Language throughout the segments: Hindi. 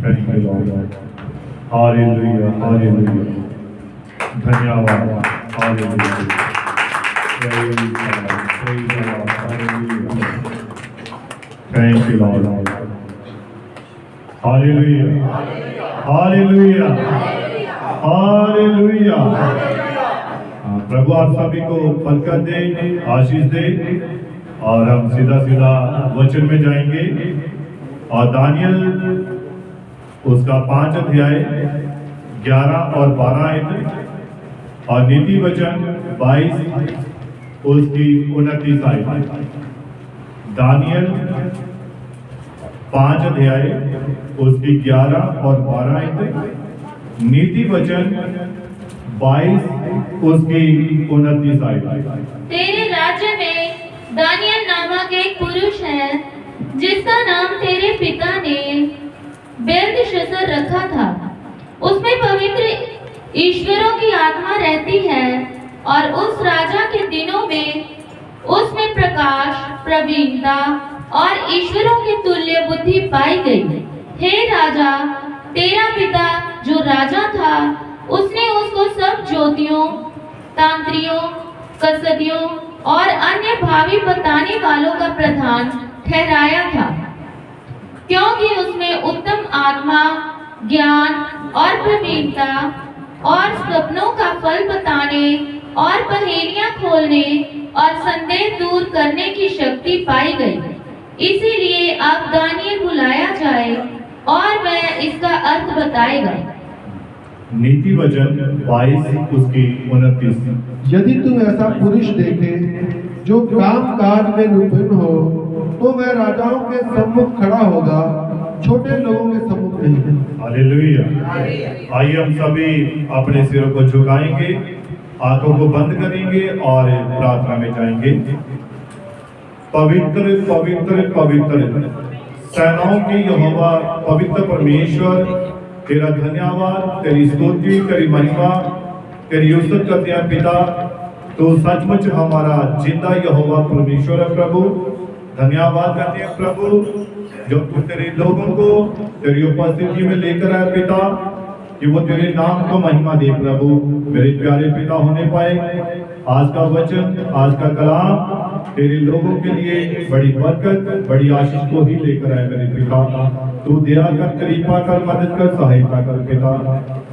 Thank you, Lord. Hallelujah, hallelujah. धन्यवाद, hallelujah. Praise God, praise the Lord, hallelujah. Thank you, Lord. Hallelujah, hallelujah, hallelujah. प्रभु आप सभी को बरकत दे, आशीष दे, और हम सीधा सीधा वचन में जाएंगे। और दानियल उसका 5 अध्याय 11 और 12 आयत, और नीति वचन 22 उसकी 29 आयत। दानियल 5 अध्याय उसकी 11 और 12 आयत, नीति वचन 22 उसकी 29 आयत। तेरे राज्य में दानियल नामक एक पुरुष है जिसका नाम तेरे पिता ने बेल्तशस्सर रखा था। उसमें पवित्र ईश्वरों की आत्मा रहती है, और उस राजा के दिनों में उसमें प्रकाश, प्रवीणता और ईश्वरों की तुल्य बुद्धि पाई गई। हे राजा, तेरा पिता जो राजा था, उसने उसको सब ज्योतियों, तांत्रियों, कसदियों और अन्य भावी बताने वालों का प्रधान ठहराया था, क्योंकि उसमें उत्तम आत्मा, ज्ञान और प्रवीणता और सपनों का फल बताने और पहेलियां खोलने और संदेह दूर करने की शक्ति पाई गई। इसीलिए अब दानियल बुलाया जाए और वह इसका अर्थ बताएगा। नीति वचन 22 उसकी 29। यदि तुम ऐसा पुरुष देखे जो काम काज में निपुण हो, तो वह राजाओं के सम्मुख खड़ा होगा, छोटे लोगों के सम्मुख नहीं। हालेलुया। आइए हम सभी अपने सिरों को झुकाएंगे, आंखों को बंद करेंगे और प्रार्थना में जाएंगे। पवित्र पवित्र पवित्र सेनाओं की यहोवा पवित्र परमेश्वर, तेरा धन्यवाद, तेरी स्तुति, तेरी महिमा, तेरी उस्तत करते हैं पिता। तो सचमुच हमारा जिंदा यहोवा परमेश्वर है प्रभु। धन्यवाद करते हैं प्रभु जो तू तेरे लोगों को तेरी उपस्थिति में लेकर आए पिता, कि वो तेरे नाम को महिमा दे प्रभु। मेरे प्यारे पिता होने पाए, आज का वचन, आज का कलाम तेरे लोगों के लिए बड़ी बरकत, बड़ी आशीष को ही लेकर आए मेरे पिता। तू दया कर, कृपा कर, मदद कर, सहायता कर पिता।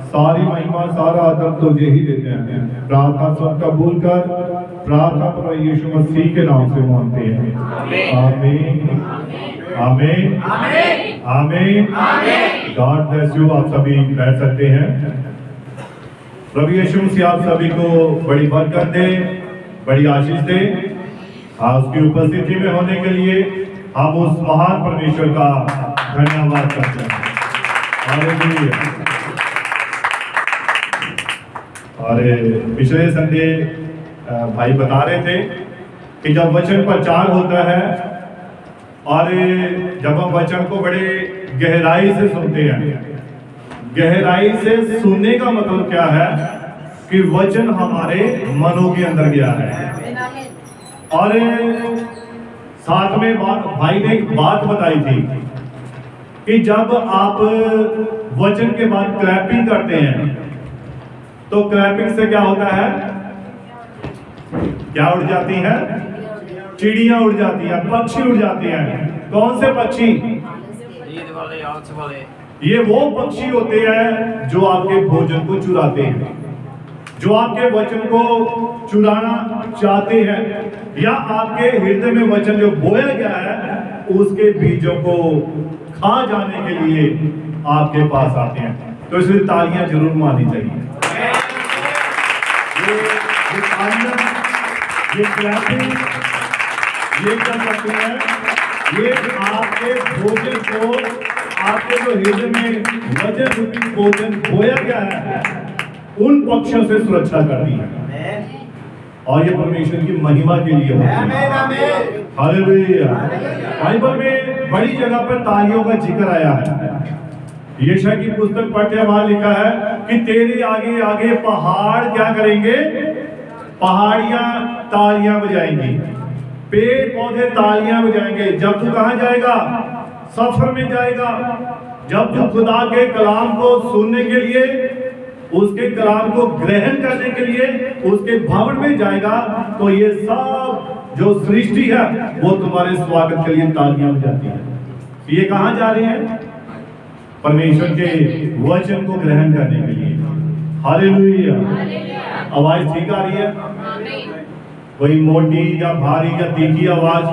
सारी महिमा, सारा आदर तुझे ही देते हैं। प्रार्थना सब कबूल कर, प्रार्थना पर यीशु मसीह के नाम से मांगते हैं, आमीन आमीन आमीन। God bless you. आप सभी बैठ सकते हैं। प्रभु यीशु मसीह आप सभी को बड़ी बरकत दे, बड़ी आशीष दे। उसकी उपस्थिति में होने के लिए हम उस महान परमेश्वर का धन्यवाद करते हैं। हालेलुया। और पिछले संडे भाई बता रहे थे कि जब वचन प्रचार होता है और जब हम वचन को बड़े गहराई से सुनते हैं, गहराई से सुनने का मतलब क्या है कि वचन हमारे मनों के अंदर गया है। और साथ में भाई ने एक बात बताई थी कि जब आप वचन के बाद क्लैपिंग करते हैं तो क्लैपिंग से क्या होता है? क्या उड़ जाती है? चिड़ियां उड़ जाती हैं, पक्षी उड़ जाते हैं। कौन से पक्षी? ये वो पक्षी होते हैं जो आपके भोजन को चुराते हैं, जो आपके वचन को चुराना चाहते हैं, या आपके हृदय में वचन जो बोया गया है उसके बीजों को खा जाने के लिए आपके पास आते हैं। तो इसलिए तालियां जरूर मारनी चाहिए। ये तालियां, ये क्लैपिंग, ये क्या करती है? ये आपके भोजन को, आपके जो हृदय में वचन रूपी भोजन बोया गया है, उन पक्षियों से सुरक्षा करती है, और ये परमेश्वर की महिमा के लिए होती है। हालेलुया। बाइबल में बड़ी जगह पर तालियों का जिक्र आया है। यशायाह की पुस्तक पढ़ते हैं, वहां लिखा है कि तेरे आगे आगे पहाड़ क्या करेंगे? पहाड़ियां तालियां बजाएंगी, पेड़ पौधे तालियां बजाएंगे। जब तू कहां जाएगा? सफर में जाएगा, जब तू खुदा के कलाम को सुनने के लिए, उसके कलाम को ग्रहण करने के लिए उसके भवन में जाएगा, तो ये सब जो सृष्टि है वो तुम्हारे स्वागत के लिए तालियां बजाती है। ये कहां जा रहे हैं? परमेश्वर के वचन को ग्रहण करने के लिए। हालेलुया। आवाज ठीक आ रही है? कोई मोटी या भारी या तीखी आवाज?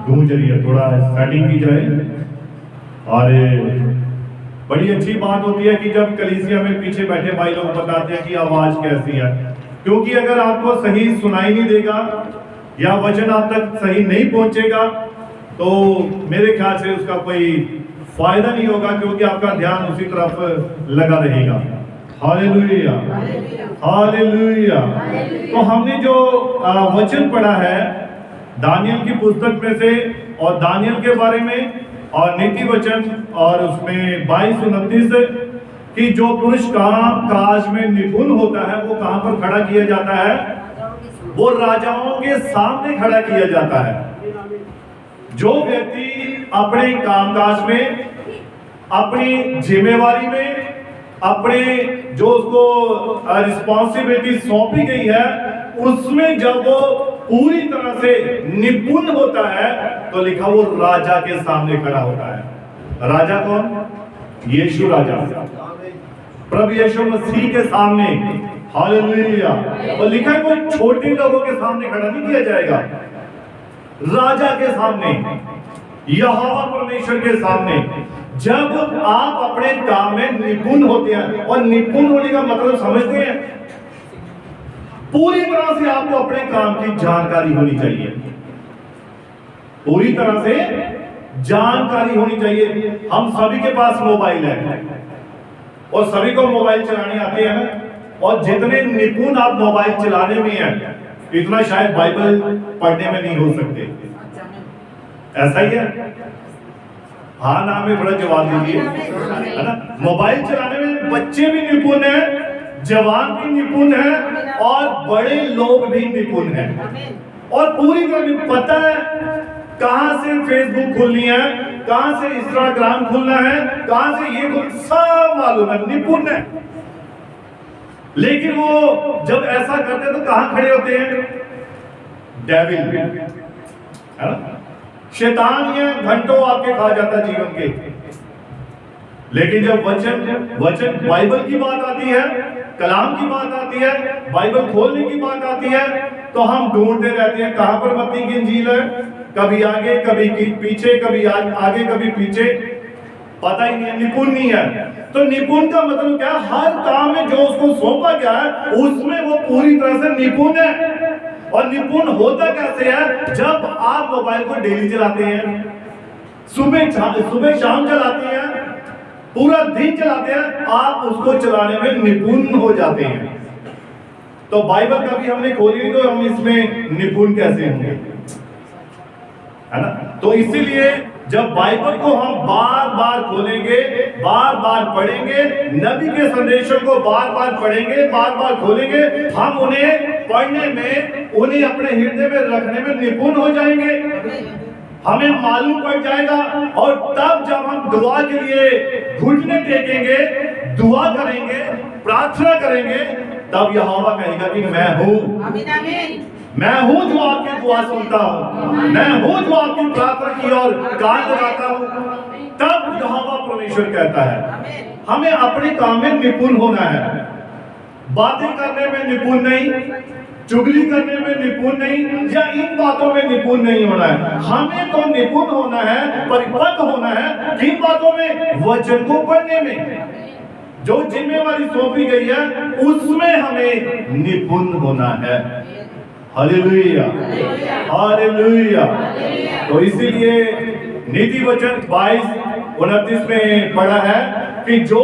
गूंज रही है, थोड़ा सेटिंग की जाए। और बड़ी अच्छी बात होती है कि जब कलीसिया में पीछे बैठे भाई लोग बताते हैं कि आवाज कैसी है, क्योंकि अगर आपको सही सुनाई नहीं देगा या वचन आप तक सही नहीं पहुंचेगा तो मेरे ख्याल से उसका कोई फायदा नहीं होगा, क्योंकि आपका ध्यान उसी तरफ लगा रहेगा। Hallelujah, hallelujah. तो हमने जो वचन पढ़ा है दानियल की पुस्तक में से, और दानियल के बारे में और नीति वचन, और उसमें 22-29 कि जो पुरुष काम काज में निपुण होता है वो कहां पर खड़ा किया जाता है? वो राजाओं के सामने खड़ा किया जाता है। जो व्यक्ति अपने कामकाज में, अपनी जिम्मेवारी में, अपने जो उसको रिस्पॉन्सिबिलिटी सौंपी गई है उसमें जब वो पूरी तरह से निपुण होता है तो लिखा वो राजा के सामने खड़ा होता है। राजा कौन? यीशु राजा, प्रभु यीशु मसीह के सामने। हालेलुया। और लिखा है कोई छोटे लोगों के सामने खड़ा नहीं किया जाएगा, राजा के सामने, यहोवा परमेश्वर के सामने। जब आप अपने काम में निपुण होते हैं, और निपुण होने का मतलब समझते हैं, पूरी तरह से आपको अपने काम की जानकारी होनी चाहिए, पूरी तरह से जानकारी होनी चाहिए। हम सभी के पास मोबाइल है और सभी को मोबाइल चलाने आते हैं, और जितने निपुण आप मोबाइल चलाने में हैं इतना शायद बाइबल पढ़ने में नहीं हो सकते। ऐसा ही है? हाँ ना में बड़ा जवाब दीजिए, है ना? मोबाइल चलाने में बच्चे भी निपुण हैं, जवान भी निपुण हैं, और बड़े लोग भी निपुण हैं, और पूरी तरह पता है कहां से फेसबुक खोलनी है, कहां से इंस्टाग्राम खोलना है, कहां से ये सब मालूम है, निपुण है। लेकिन वो जब ऐसा करते हैं तो कहां खड़े होते हैं? डेविल, है ना? शैतान ये घंटों आपके खा जाता है जीवन के। लेकिन जब वचन बाइबल की बात आती है, कलाम की बात आती है, बाइबल खोलने की बात आती है, तो हम ढूंढते रहते हैं कहां पर मत्ती की इंजील है, कभी आगे कभी पीछे, कभी आगे कभी पीछे, पता ही नहीं है, निपुण नहीं है। तो निपुण का मतलब क्या? हर काम में जो उसको सौंपा गया है उसमें वो पूरी तरह से निपुण है। और निपुण होता कैसे है? जब आप मोबाइल को डेली चलाते हैं, सुबह शाम चलाते हैं, पूरा दिन चलाते हैं, आप उसको चलाने में निपुण हो जाते हैं। तो बाइबल कभी हमने खोली नहीं तो हम इसमें निपुण कैसे होंगे, है ना? तो इसीलिए जब बाइबल को हम बार बार खोलेंगे, बार बार पढ़ेंगे, नबी के संदेशों को बार बार पढ़ेंगे, बार बार खोलेंगे, हम उन्हें पढ़ने में, उन्हें अपने हृदय में रखने में निपुण हो जाएंगे, हमें मालूम पड़ जाएगा। और तब जब हम दुआ के लिए घुटने टेकेंगे, दुआ करेंगे, प्रार्थना करेंगे, तब यहोवा कहेगा कि मैं हूं, मैं हूं जो आपकी दुआ सुनता हूं, मैं हूं जो आपकी प्रार्थना की और कान लगाता हूं। तब यहोवा परमेश्वर कहता है हमें अपने काम में निपुण होना है, बातें करने में निपुण नहीं, चुगली करने में निपुण नहीं, या इन बातों में निपुण नहीं होना है। हमें तो निपुण होना है, परिपक्व होना है किन बातों में? वचन को पढ़ने में, जो जिम्मेवारी सौंपी गई है उसमें हमें निपुण होना है। Hallelujah, hallelujah. तो इसीलिए नीति वचन 22-29 में पढ़ा है कि जो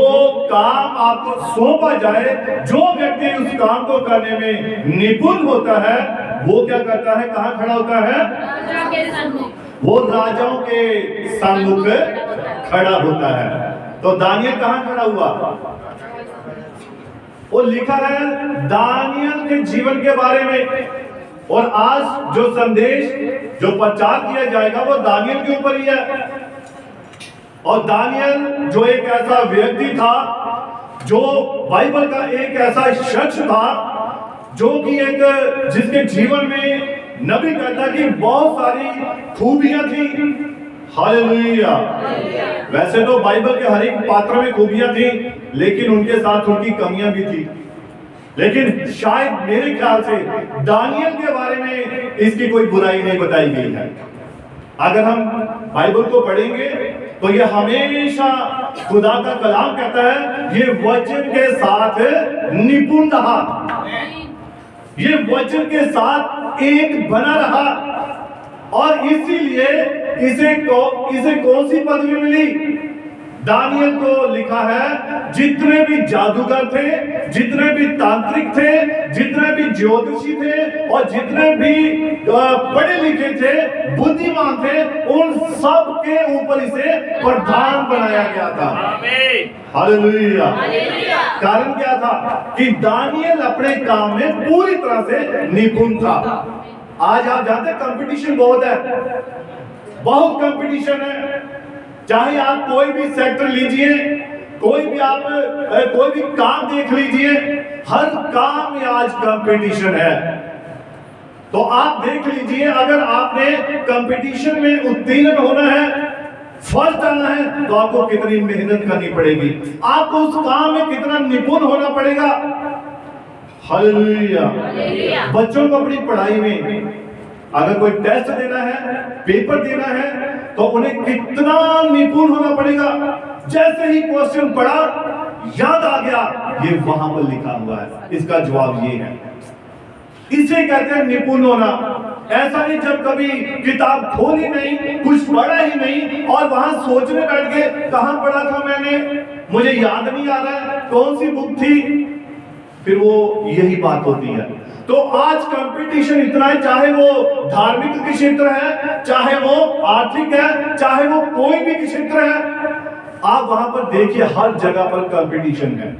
काम आपको सौंपा जाए, जो व्यक्ति उस काम को करने में निपुण होता है वो क्या करता है? कहां खड़ा होता है? राजा के सामने। वो राजाओं के सम्मुख खड़ा होता है। तो दानियल कहां खड़ा हुआ? वो लिखा है दानियल के जीवन के बारे में, और आज जो संदेश, जो प्रचार किया जाएगा वो दानियल के ऊपर ही है। और दानियल जो एक ऐसा व्यक्ति था, जो बाइबल का एक ऐसा शख्स था, जो कि एक जिसके जीवन में नबी कहता कि बहुत सारी खूबियां थी। हालेलुया। वैसे तो बाइबल के हर एक पात्र में खूबियां थी, लेकिन उनके साथ उनकी कमियां भी थी। लेकिन शायद मेरे ख्याल से दानियल के बारे में इसकी कोई बुराई नहीं बताई गई है। अगर हम बाइबल को पढ़ेंगे तो ये हमेशा खुदा का कलाम कहता है, ये वचन के साथ निपुण रहा, ये वचन के साथ एक बना रहा, और इसीलिए इसे कौन सी पदवी मिली? दानियल को लिखा है, जितने भी जादूगर थे, जितने भी तांत्रिक थे, जितने भी ज्योतिषी थे, और जितने भी पढ़े लिखे थे, बुद्धिमान थे, उन सब के ऊपर इसे प्रधान बनाया गया था। हालेलुया। कारण क्या था? कि दानियल अपने काम में पूरी तरह से निपुण था। आज आप जानते हैं कंपटीशन बहुत है, बहुत कंपटीशन है। चाहे आप कोई भी सेक्टर लीजिए, कोई भी काम देख लीजिए, हर काम में आज कंपटीशन है। तो आप देख लीजिए, अगर आपने कंपटीशन में उत्तीर्ण होना है, फर्स्ट आना है, तो आपको कितनी मेहनत करनी पड़ेगी, आपको उस काम में कितना निपुण होना पड़ेगा। हालेलुया। बच्चों को अपनी पढ़ाई में अगर कोई टेस्ट देना है, पेपर देना है, तो उन्हें कितना निपुण होना पड़ेगा। जैसे ही क्वेश्चन पढ़ा, याद आ गया, ये वहां पर लिखा हुआ है, इसका जवाब ये है। इसे कहते हैं निपुण होना। ऐसा नहीं जब कभी किताब खोली नहीं, कुछ पढ़ा ही नहीं, और वहां सोचने बैठ गए, कहां पढ़ा था मैंने, मुझे याद नहीं आ रहा है, कौन सी बुक थी, फिर वो यही बात होती है। तो आज कंपटीशन इतना है, चाहे वो धार्मिक के क्षेत्र है, चाहे वो आर्थिक है, चाहे वो कोई भी क्षेत्र है, आप वहां पर देखिए, हर जगह पर कंपटीशन है।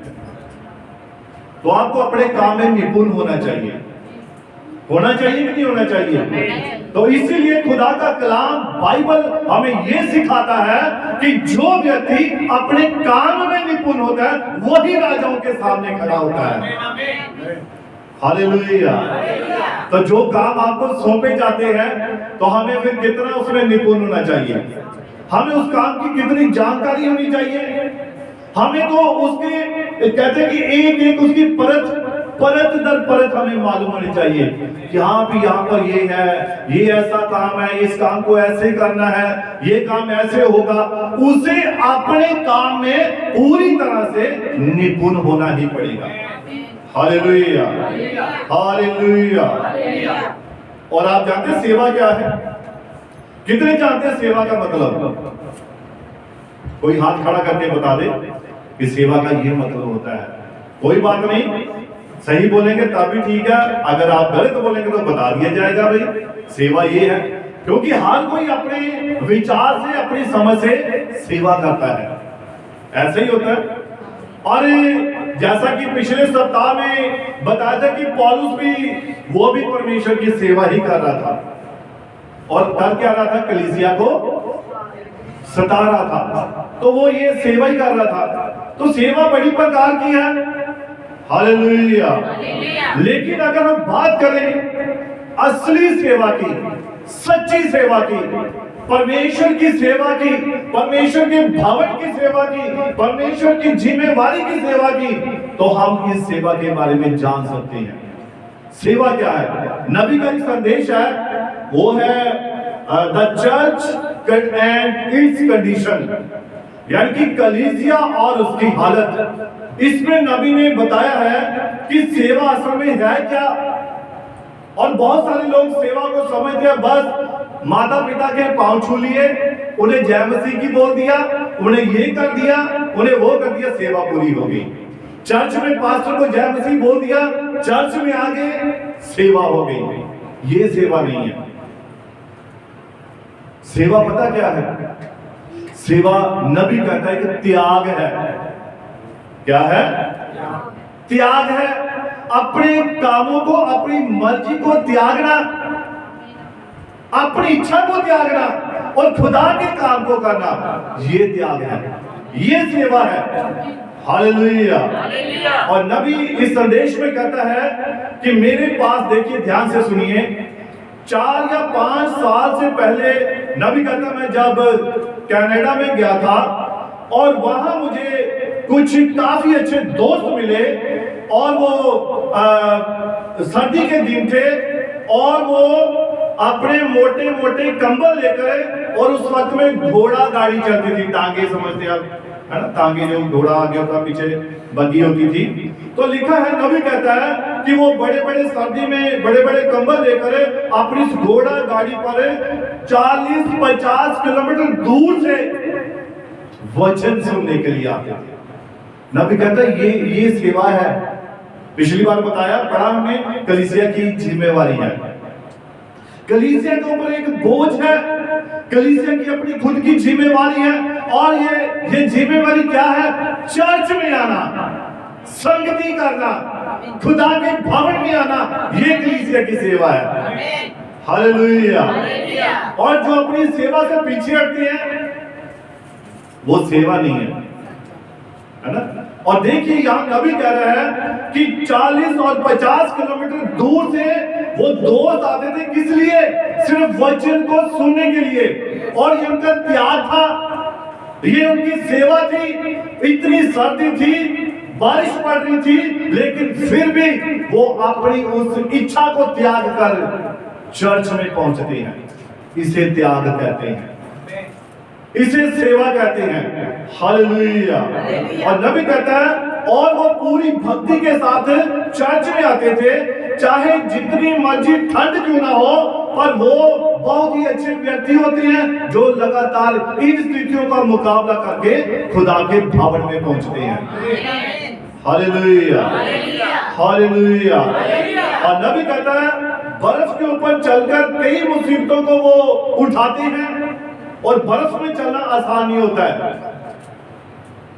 तो आपको अपने काम में निपुण होना चाहिए कि नहीं होना चाहिए? तो इसीलिए खुदा का कलाम बाइबल हमें यह सिखाता है कि जो व्यक्ति अपने काम में निपुण होता है, वही राजाओं के सामने खड़ा होता है। हालेलुया। तो जो काम आपको सौंपे जाते हैं, तो हमें फिर कितना उसमें निपुण होना चाहिए, हमें उस काम की कितनी जानकारी होनी चाहिए। हमें तो उसके कहते हैं कि एक एक उसकी परत दर परत हमें मालूम होनी चाहिए कि हाँ भी यहाँ पर ये है, ये ऐसा काम है, इस काम को ऐसे करना है, ये काम ऐसे होगा। उसे अपने काम में पूरी तरह से निपुण होना ही पड़ेगा। Hallelujah, hallelujah. और आप जानते हैं सेवा क्या है? कितने जानते हैं सेवा का मतलब? कोई हाथ खड़ा करके बता दे कि सेवा का ये मतलब होता है। कोई बात नहीं, सही बोलेंगे तब भी ठीक है, अगर आप गलत बोलेंगे तो बता दिया जाएगा भाई सेवा ये है। क्योंकि हर कोई अपने विचार से, अपनी समझ से सेवा करता है, ऐसे ही होता है। और जैसा कि पिछले सप्ताह में बताया था कि पौलुस भी परमेश्वर की सेवा ही कर रहा था, और कर क्या रहा था? कलीसिया को सता रहा था, तो वो ये सेवा ही कर रहा था। तो सेवा बड़ी प्रकार की है। हालेलुया। लेकिन अगर हम बात करें असली सेवा की, सच्ची सेवा की, परमेश्वर की सेवा की, परमेश्वर के भवन की सेवा की, परमेश्वर की जिम्मेवारी की सेवा की, तो हम इस सेवा के बारे में जान सकते हैं। सेवा क्या है? नबी का संदेश है, वो है the church and it's condition, यानी कि कलीसिया और उसकी हालत। इसमें नबी ने बताया है कि सेवा असल में है क्या। और बहुत सारे लोग सेवा को समझते हैं बस माता पिता के पांव छू लिए, उन्हें जय मसीह की बोल दिया, उन्हें ये कर दिया, उन्हें वो कर दिया, सेवा पूरी हो गई। चर्च में पास्टर को जय मसीह बोल दिया, चर्च में आ गए, सेवा हो गई। ये सेवा नहीं है। सेवा पता क्या है? सेवा नबी कहता है कि त्याग है। क्या है? त्याग है। अपने कामों को, अपनी मर्जी को त्यागना, अपनी इच्छा को त्यागना, और खुदा के काम को करना, ये त्याग है, ये सेवा है। हालेलुया। और नबी इस संदेश में कहता है कि मेरे पास, देखिए ध्यान से सुनिए, 4 या 5 साल से पहले नबी कहता मैं जब कनाडा में गया था और वहां मुझे कुछ काफी अच्छे दोस्त मिले और वो सर्दी के दिन थे और वो अपने मोटे मोटे कंबल लेकर, और उस वक्त में घोड़ा गाड़ी चलती थी, टांगे समझते आप, है ना, टांगे जो घोड़ा आगे होता पीछे बग्गी होती थी। तो लिखा है, नबी कहता है कि वो बड़े बड़े सर्दी में बड़े बड़े कंबल लेकर अपनी इस घोड़ा गाड़ी पर 40-50 किलोमीटर दूर से वचन सुनने के लिए आते थे। नबी कहता है ये सेवा है। पिछली बार बताया पढ़ा हमने, कलीसिया की जिम्मेवारी है, कलीसिया के ऊपर एक बोझ है, कलीसिया की अपनी खुद की जिम्मेवारी है। और ये जिम्मेवारी क्या है? चर्च में आना, संगति करना, खुदा के भवन में आना, ये कलीसिया की सेवा है। हालेलुया। और जो अपनी सेवा से पीछे हटती है वो सेवा नहीं है ना। और देखिए यहां नबी कह रहा है कि 40 और 50 किलोमीटर दूर से वो दोस्त आते थे, किस लिए? सिर्फ वचन को सुनने के लिए। और ये उनका त्याग था, ये उनकी सेवा थी। इतनी सर्दी थी, बारिश पड़ रही थी, लेकिन फिर भी वो अपनी उस इच्छा को त्याग कर चर्च में पहुंचते हैं। इसे त्याग कहते हैं, इसे सेवा कहते हैं। हालेलुया। और नबी कहता है, और वो पूरी भक्ति के साथ चर्च में आते थे, चाहे जितनी मर्जी ठंड क्यों ना हो, पर वो बहुत ही अच्छे व्यक्ति होते हैं जो लगातार इन स्थितियों का मुकाबला करके खुदा के भवन में पहुंचते हैं। Hallelujah, hallelujah. और नबी कहता है, बर्फ के ऊपर चलकर कई मुसीबतों को वो उठाते हैं, और बर्फ में चलना आसान नहीं होता है।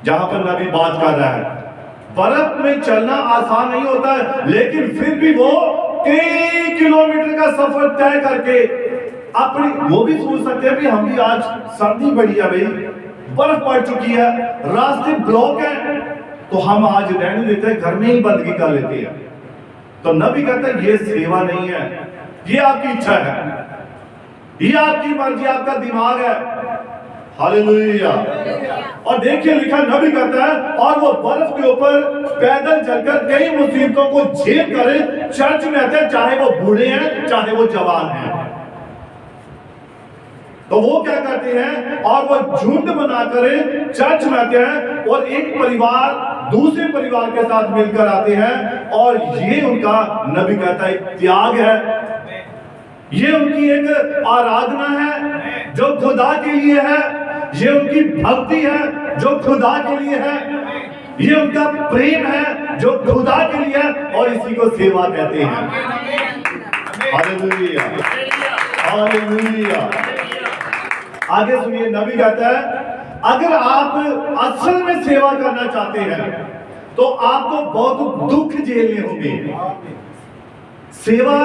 जहां पर नबी बात कर रहा है, बर्फ में चलना आसान नहीं होता है, लेकिन फिर भी वो कई किलोमीटर का सफर तय करके अपनी, वो भी सोच सकते हैं कि हम भी आज सर्दी बढ़ी है भाई, बर्फ पड़ चुकी है, रास्ते ब्लॉक है, तो हम आज रहने देते हैं, घर में ही बंदगी कर लेते हैं। तो नबी कहता है ये सेवा नहीं है, ये आपकी इच्छा है, ये आपकी मर्जी, आपका दिमाग है। हालेलुया। और देखिए लिखा, नबी कहता है, और वो बर्फ के ऊपर पैदल चलकर कई मुसीबतों को झेल कर चर्च में आते हैं, चाहे वो बूढ़े हैं चाहे वो जवान हैं। तो वो क्या करते हैं, और वो झुंड बनाकर चर्च में आते हैं, और एक परिवार दूसरे परिवार के साथ मिलकर आते हैं, और ये उनका, नबी कहता है, एक त्याग है, ये उनकी एक आराधना है जो खुदा के लिए है, ये उनकी भक्ति है जो खुदा के लिए है, ये उनका प्रेम है जो खुदा के लिए है, और इसी को सेवा कहते हैं। Hallelujah, hallelujah. आगे सुनिए, नबी कहता है, अगर आप असल में सेवा करना चाहते हैं तो आपको बहुत दुख झेलने होंगे। सेवा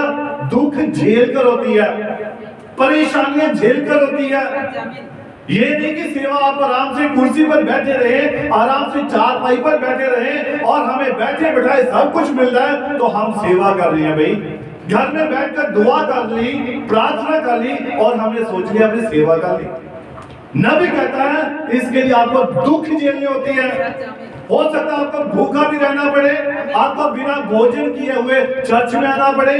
दुख झेल कर होती है, परेशानियां झेल कर होती है। ये नहीं कि सेवा आप आराम से कुर्सी पर बैठे रहे, आराम से चारपाई पर बैठे रहे और हमें बैठे बैठाए सब कुछ मिल रहा है तो हम सेवा कर रहे हैं। भाई घर में बैठकर दुआ कर ली, प्रार्थना कर ली और हमने सोच लिया हमने सेवा कर ली। नबी कहता है इसके लिए आपको दुख झेलनी होती है। हो सकता है आपको भूखा भी रहना पड़े, आपको बिना भोजन किए हुए चर्च में आना पड़े,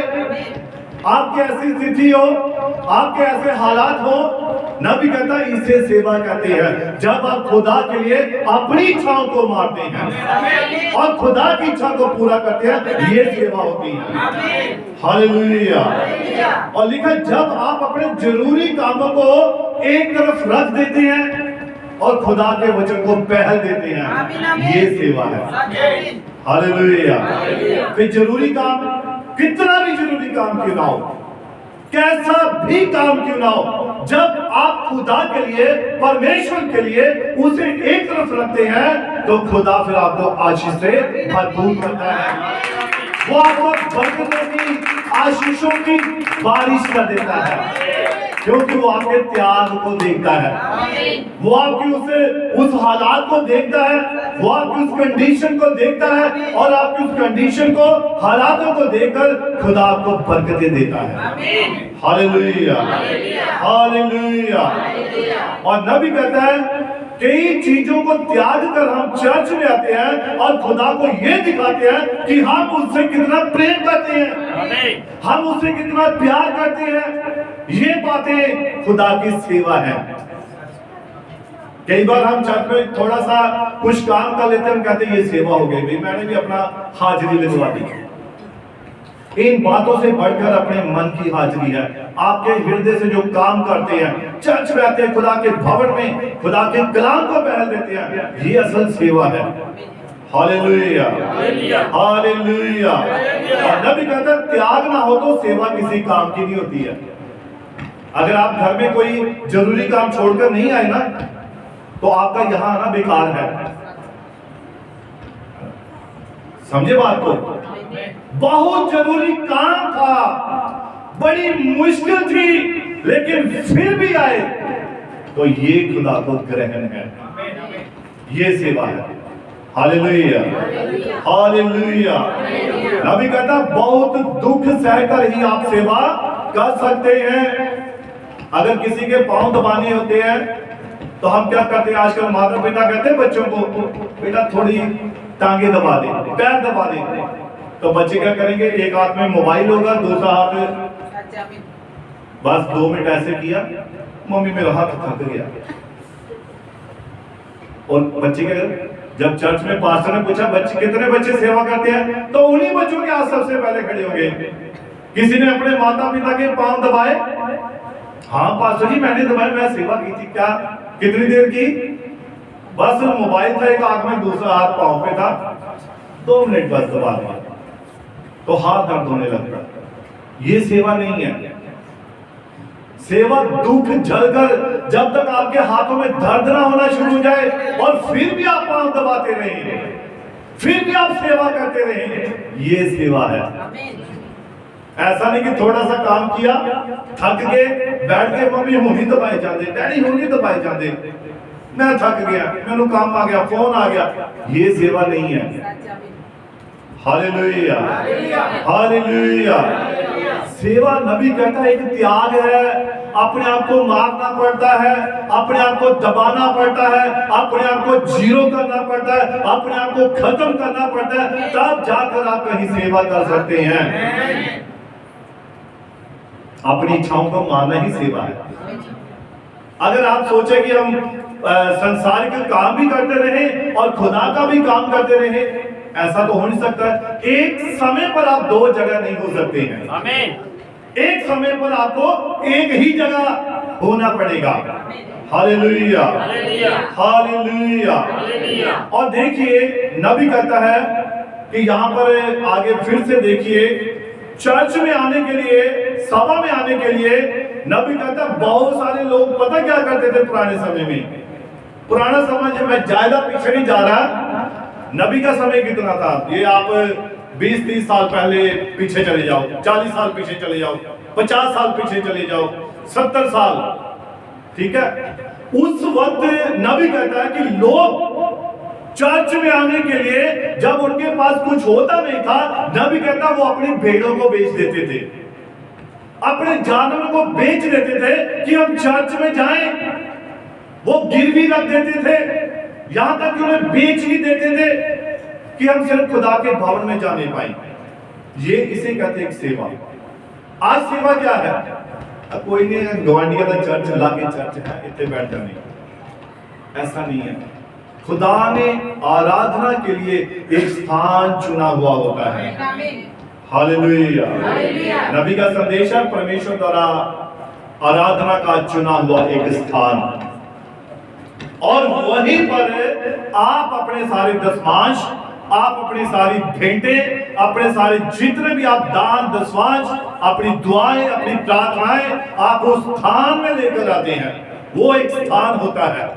आपकी ऐसी स्थिति हो, आपके ऐसे हालात हो। नबी कहता है इसे सेवा कहते हैं, जब आप खुदा के लिए अपनी इच्छाओं को मारते हैं और खुदा की इच्छा को पूरा करते हैं, ये सेवा होती है। हालेलुया। और लिखा, जब आप अपने जरूरी कामों को एक तरफ रख देते हैं और खुदा के वचन को पहल देते हैं, ये सेवा है। हालेलुया। फिर जरूरी काम, कितना भी जरूरी काम क्यों ना हो, कैसा भी काम क्यों ना हो, जब आप खुदा के लिए, परमेश्वर के लिए उसे एक तरफ रखते हैं तो खुदा फिर आपको आशीष से भरपूर करता है। वो आपको बरकतों की, आशीषों की बारिश कर देता है। क्योंकि वो आपके त्याग को देखता है, वो आपकी उस हालात को देखता है, वो आपकी उस कंडीशन को देखता है, और आपकी उस कंडीशन को, हालातों को देखकर खुदा आपको बरकतें देता है। Hallelujah, hallelujah. और नबी कहता है कई चीजों को त्याग कर हम चर्च में आते हैं और खुदा को ये दिखाते हैं कि हम उससे कितना प्रेम करते हैं, हम उससे कितना प्यार करते हैं। ये बातें खुदा की सेवा है। कई बार हम चर्च में थोड़ा सा कुछ काम कर लेते हैं, हम कहते हैं ये सेवा हो गई, भाई मैंने भी अपना हाजिरी लगवा दी। इन बातों से बढ़कर अपने मन की हाजिरी है। आपके हृदय से जो काम करते हैं, चर्च में आते हैं, खुदा के भवन में खुदा के कलाम को पहल देते हैं, ये असल सेवा है। Hallelujah, hallelujah. और नबी कहता है त्याग ना हो तो सेवा किसी काम की नहीं होती है। अगर आप घर में कोई जरूरी काम छोड़कर नहीं आए ना, तो आपका यहां आना बेकार है। समझे बात को? बहुत जरूरी काम था, बड़ी मुश्किल थी, लेकिन फिर भी आए, तो ये खुदा को ग्रहण है, ये सेवा है। Hallelujah, hallelujah. नबी कहता बहुत दुख सहकर ही आप सेवा कर सकते हैं। अगर किसी के पांव दबाने होते हैं तो हम क्या करते हैं? आजकल माता पिता कहते हैं बच्चों को, बेटा थोड़ी टांगे दबा दे, पैर दबा दे, तो बच्चे क्या करेंगे? एक हाथ में मोबाइल होगा, दूसरा हाथ बस 2 मिनट ऐसे किया, मम्मी मेरा हाथ थक गया। और बच्चे क्या करें? जब चर्च में पास्टर ने पूछा बच्चे कितने बच्चे सेवा करते हैं, तो उन्हीं बच्चों के हाथ सबसे पहले खड़े होंगे। किसी ने अपने माता पिता के पांव दबाए? हाँ पास्टर जी मैंने दबाए, मैं सेवा की थी। क्या कितनी देर की? बस मोबाइल था एक हाथ में, दूसरा हाथ पांव पे था, 2 मिनट बस दबा दिया, तो हाथ दर्द होने लगता। ये सेवा नहीं है। सेवा दुख झलकर जब तक आपके हाथों में दर्द ना होना शुरू हो जाए और फिर भी आप पांव दबाते रहे, फिर भी आप सेवा करते रहे, ये सेवा है। ऐसा नहीं कि थोड़ा सा काम किया, थक गए, बैठ के मम्मी होनी दबाई जाते, डैडी होनी दबाई जाते, मैं थक गया, मैंने काम आ गया, फोन आ गया, ये सेवा नहीं है। Hallelujah, hallelujah. सेवा नबी कहता है एक त्याग है, अपने आप को मारना पड़ता है, अपने आप को दबाना पड़ता है, अपने आप को जीरो करना पड़ता है, अपने आप को खत्म करना पड़ता है, तब जाकर आप कहीं सेवा कर सकते हैं। अपनी इच्छाओं को मारना ही सेवा है। अगर आप सोचे कि हम संसार के काम भी करते रहे और खुदा का भी काम करते रहे, ऐसा तो हो नहीं सकता। एक समय पर आप 2 जगह नहीं हो सकते हैं। आमीन। एक समय पर आपको एक ही जगह होना पड़ेगा। Hallelujah, hallelujah. और देखिए नबी कहता है कि यहाँ पर आगे फिर से देखिए, चर्च में आने के लिए, सभा में आने के लिए नबी कहता बहुत सारे लोग पता क्या करते थे पुराने समय में। पुराना समय, जब मैं ज्यादा पीछे नहीं जा रहा, नबी का समय कितना था, ये आप 20-30 साल पहले पीछे चले जाओ, 40 साल पीछे चले जाओ, 50 साल पीछे चले जाओ, 70 साल, ठीक है। उस वक्त नबी कहता है कि लोग चर्च में आने के लिए जब उनके पास कुछ होता नहीं था, नबी कहता वो अपनी भेड़ों को बेच देते थे, अपने जानवरों को बेच देते थे कि हम चर्च में जाएं। वो गिरवी रख देते थे, यहां तक कि उन्हें बेच ही देते थे कि हम सिर्फ खुदा के भवन में जाने पाए। ये इसे कहते हैं सेवा। आज सेवा क्या है? कोई नहीं, गवांडिया का चर्च लाके चर्च है, इतने बैठ जाने, ऐसा नहीं है। खुदा ने आराधना के लिए एक स्थान चुना हुआ होता है। हालेलुया। नबी का संदेश है परमेश्वर द्वारा आराधना का चुना हुआ एक स्थान, और वहीं पर आप अपने सारे दशमांश, आप अपनी सारी भेंटें, अपने सारे जितने भी आप दान दशमांश, अपनी दुआएं, अपनी प्रार्थनाएं आप उस स्थान में लेकर आते हैं। वो एक स्थान होता है।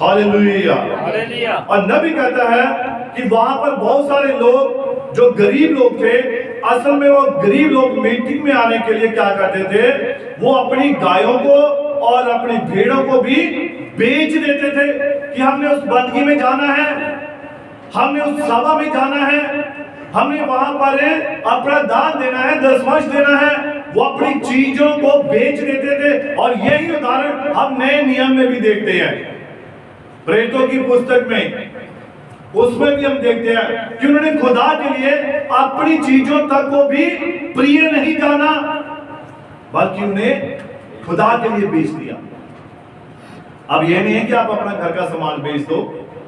हालेलुया। और नबी कहता है कि वहां पर बहुत सारे लोग जो गरीब लोग थे, असल में वो गरीब लोग मीटिंग में आने के लिए क्या करते थे? वो अपनी गायों को और अपनी भेड़ों को भी बेच देते थे कि हमने उस बंदगी में जाना है, हमने उस सभा में जाना है, हमने वहां पर अपना दान देना है, दशमांश देना है। वो अपनी चीजों को बेच देते थे। और यही उदाहरण हम नए नियम में भी देखते हैं, प्रेरितों की पुस्तक में, उसमें भी हम देखते हैं कि उन्होंने खुदा के लिए अपनी चीजों तक को भी प्रिय नहीं जाना, बल्कि उन्हें खुदा के लिए बेच दिया। अब यह नहीं है कि आप अपना घर का सामान बेच दो,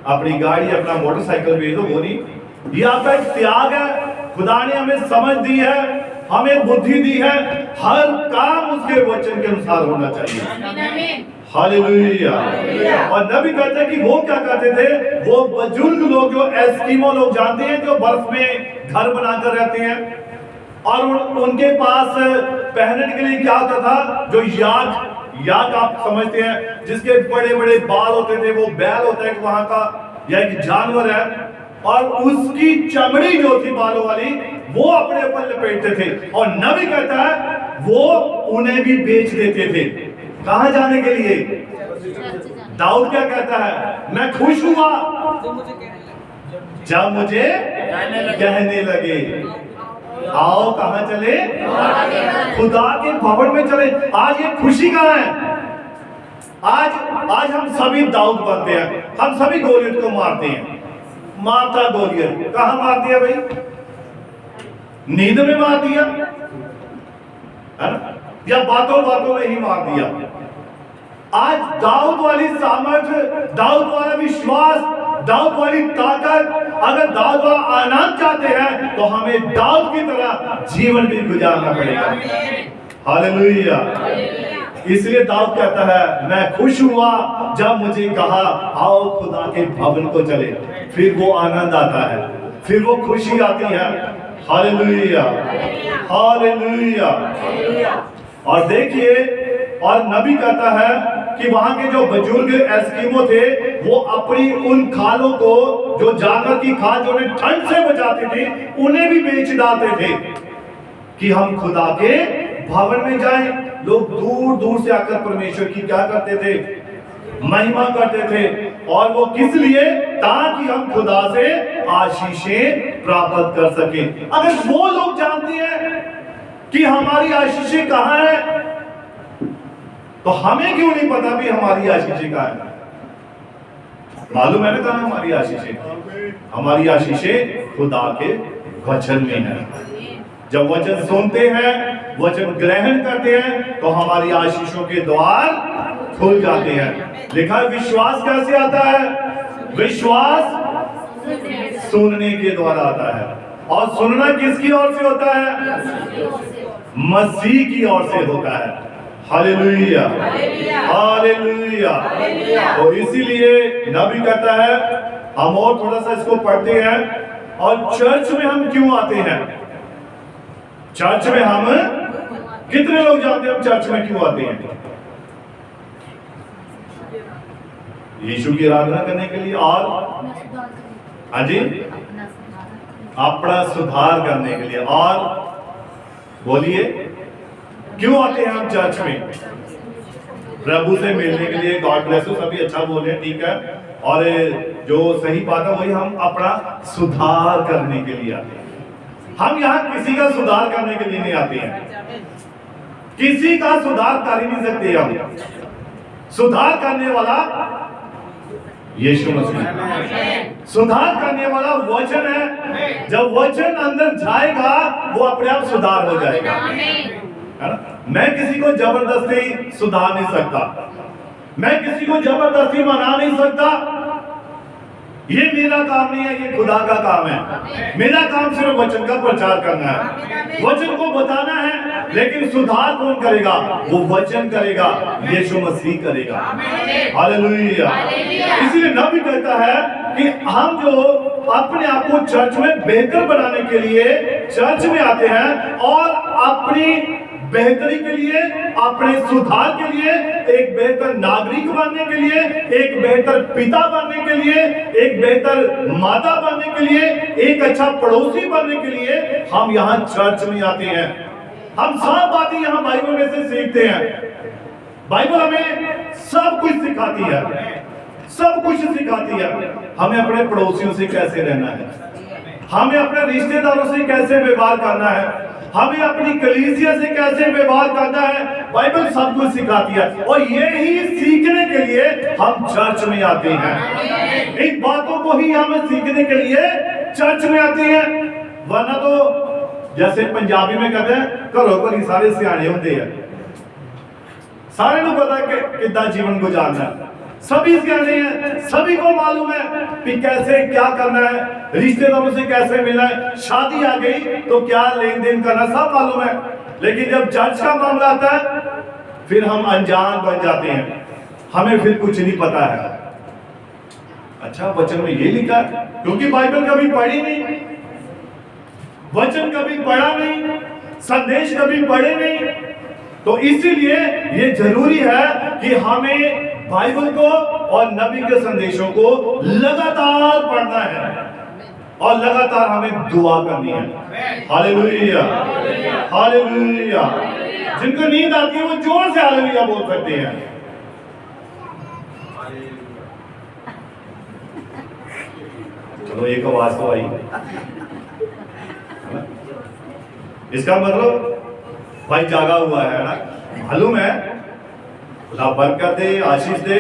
अपनी गाड़ी, अपना मोटरसाइकिल बेच दो, वो नहीं। ये आपका एक त्याग है। खुदा ने हमें समझ दी है, हमें बुद्धि दी है, हर काम उसके वचन के अनुसार होना चाहिए। हालेलुया। और नबी कहते हैं कि वो क्या कहते थे, वो बुजुर्ग लोग जो एस्किमो लोग जानते हैं, जो बर्फ में घर बनाकर रहते हैं, और उनके पास पहनने के लिए क्या होता था, जो याक आप समझते हैं, जिसके बड़े बड़े बाल होते थे, वो बैल होता है वहां का, या एक जानवर है, और उसकी चमड़ी जो थी बालों वाली, वो अपने ऊपर लपेटते थे। और नबी कहता है वो उन्हें भी बेच देते थे। कहां जाने के लिए? दाऊद क्या कहता है, मैं खुश हुआ जब मुझे कहने लगे आओ कहां चले, खुदा के भवन में चले। आज ये खुशी कहां है? आज हम सभी दाऊद बनते हैं, हम सभी गोलियत को मारते हैं। मारता गोलियत कहां मार दिया भाई? नींद में मार दिया है ना, या बातों बातों में ही मार दिया? आज दाऊद वाली सामर्थ्य, दाऊद वाला विश्वास, दाऊद वाली ताकत, अगर दाऊद वाला आनंद चाहते हैं तो हमें दाऊद की तरह जीवन भी गुजारना पड़ेगा। हालेलुया। इसलिए दाऊद कहता है मैं खुश हुआ जब मुझे कहा आओ खुदा के भवन को चले। फिर वो आनंद आता है, फिर वो खुशी आती है। Hallelujah, hallelujah. और देखिए, और नबी कहता है कि वहां के जो बुजुर्ग एस्किमो थे, वो अपनी उन खालों को, जो जानवर की खाल जो उन्हें ठंड से बचाती थी, उन्हें भी बेच डालते थे कि हम खुदा के भवन में जाएं। लोग दूर दूर से आकर परमेश्वर की क्या करते थे? महिमा करते थे। और वो किस लिए? ताकि हम खुदा से आशीषें प्राप्त कर सके। अगर वो लोग जानते हैं कि हमारी आशीषें कहां है, तो हमें क्यों नहीं पता भी हमारी आशीषें कहां है? मालूम है ना कहां हमारी आशीषें? हमारी आशीषें खुदा के वचन में है। जब वचन सुनते हैं, वचन ग्रहण करते हैं, तो हमारी आशीषों के द्वार खुल जाते हैं। लिखा है विश्वास कैसे आता है? विश्वास सुनने के द्वारा आता है। और सुनना किसकी ओर से होता है? मसीह की ओर से होता है। Hallelujah, hallelujah. तो इसीलिए नबी कहता है, हम और थोड़ा सा इसको पढ़ते हैं। और चर्च में हम क्यों आते हैं? चर्च में हम कितने लोग जानते हैं हम चर्च में क्यों आते हैं? यीशु की आराधना करने के लिए, और हाँ जी, अपना सुधार करने के लिए। और बोलिए क्यों आते हैं हम चर्च में? प्रभु से मिलने के लिए। गॉड ब्लेस यू, सभी अच्छा बोले, ठीक है। और जो सही बात है वही, हम अपना सुधार करने के लिए आते हैं। हम यहाँ किसी का सुधार करने के लिए नहीं आते हैं, किसी का सुधार कर ही नहीं सकते हम। सुधार करने वाला यीशु मसीह, सुधार करने वाला वचन है। जब वचन अंदर जाएगा, वो अपने आप सुधार हो जाएगा, है ना। मैं किसी को जबरदस्ती सुधार नहीं सकता, मैं किसी को जबरदस्ती मना नहीं सकता। ये मेरा काम नहीं है, ये खुदा का काम है। मेरा काम सिर्फ वचन का प्रचार करना है, वचन को बताना है। लेकिन सुधार कौन करेगा? वो वचन करेगा, यीशु मसीह करेगा। हालेलुया। इसीलिए नबी कहता है कि हम जो अपने आप को चर्च में बेहतर बनाने के लिए चर्च में आते हैं, और अपनी बेहतरी के लिए, अपने सुधार के लिए, एक बेहतर नागरिक बनने के लिए, एक बेहतर पिता बनने के लिए, एक बेहतर माता बनने के लिए, एक अच्छा पड़ोसी बनने के लिए हम यहाँ चर्च में आते हैं। हम सब बातें यहाँ बाइबल में से सीखते हैं। बाइबल हमें सब कुछ सिखाती है, सब कुछ सिखाती है। हमें अपने पड़ोसियों से कैसे रहना है, हमें अपने रिश्तेदारों से कैसे व्यवहार करना है, हमें अपनी कलीसिया से कैसे व्यवहार करना है, बाइबल सब कुछ सिखाती है। और यही सीखने के लिए हम चर्च में आते हैं। इन बातों को ही हम सीखने के लिए चर्च में आते हैं। वरना तो जैसे पंजाबी में कहते हैं घरों घरी सारे सियाने होते हैं, सारे को पता है कि कितना जीवन गुजारना है, सभी सियाने हैं, सभी को मालूम है कि कैसे क्या करना है, रिश्तेदारों से कैसे मिलना है, शादी आ गई तो क्या लेन देन करना, सब मालूम है। लेकिन जब चर्च का मामला आता है फिर हम अनजान बन जाते हैं, हमें फिर कुछ नहीं पता है। अच्छा, वचन में ये लिखा है, क्योंकि बाइबल कभी पढ़ी नहीं, वचन कभी पढ़ा नहीं, संदेश कभी पढ़े नहीं, तो इसीलिए ये जरूरी है कि हमें बाइबल को और नबी के संदेशों को लगातार पढ़ना है और लगातार हमें दुआ करनी है। Hallelujah, hallelujah. जिनको नींद आती है वो जोर से हालेलुया बोल सकते हैं। चलो एक आवाज तो आई। इसका मतलब भाई जागा हुआ है ना, मालूम है, खुदा बरकत दे, आशीष दे।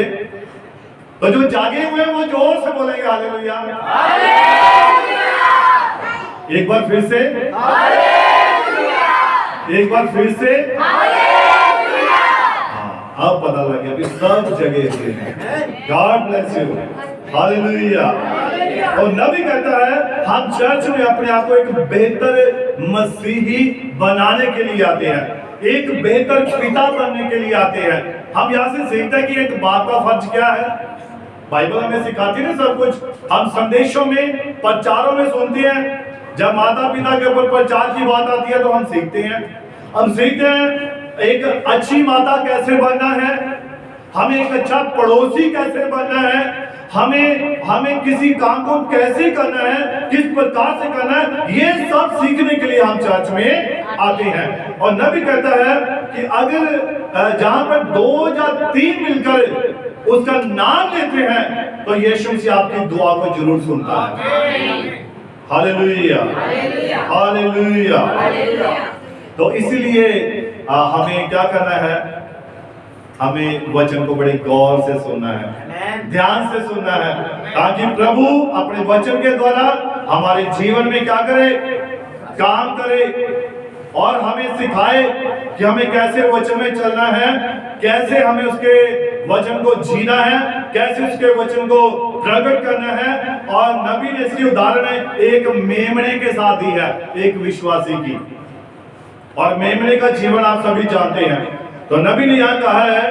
तो जो जागे हुए हैं वो जोर से बोलेंगे हालेलुया। एक बार फिर से, एक बार फिर से। हाँ, अब पता लग गया अभी सब जगह से। God bless you, hallelujah. और नबी कहता है हम चर्च में अपने आप को एक बेहतर मसीही बनाने के लिए आते हैं, एक बेहतर पिता बनने के लिए आते हैं। हम यहाँ से सीखते हैं कि एक बाप का फर्ज क्या है। बाइबल हमें सिखाती है ना सब कुछ। हम संदेशों में, प्रचारों में सुनते हैं, जब माता पिता के ऊपर प्रचार की बात आती है तो हम सीखते हैं। हम सीखते हैं एक अच्छी माता कैसे बनना है, हमें एक अच्छा पड़ोसी कैसे बनना है, हमें किसी काम को कैसे करना है, किस प्रकार से करना है, ये सब सीखने के लिए हम चर्च में आते हैं। और नबी कहता है कि अगर जहां पर 2 या 3 मिलकर उसका नाम लेते हैं तो यीशु मसीह आपकी दुआ को जरूर सुनता है। Hallelujah, hallelujah. तो इसीलिए हमें क्या करना है, हमें वचन को बड़े गौर से सुनना है, ध्यान से सुनना है, ताकि प्रभु अपने वचन के द्वारा हमारे जीवन में क्या करे, काम करे और हमें सिखाए कि हमें कैसे वचन में चलना है, कैसे हमें उसके वचन को जीना है, कैसे उसके वचन को प्रकट करना है। और नबी ने इसकी उदाहरण एक मेमने के साथ दी है, एक विश्वासी की। और मेमने का जीवन आप सभी जानते हैं। तो नबी ने यहां कहा है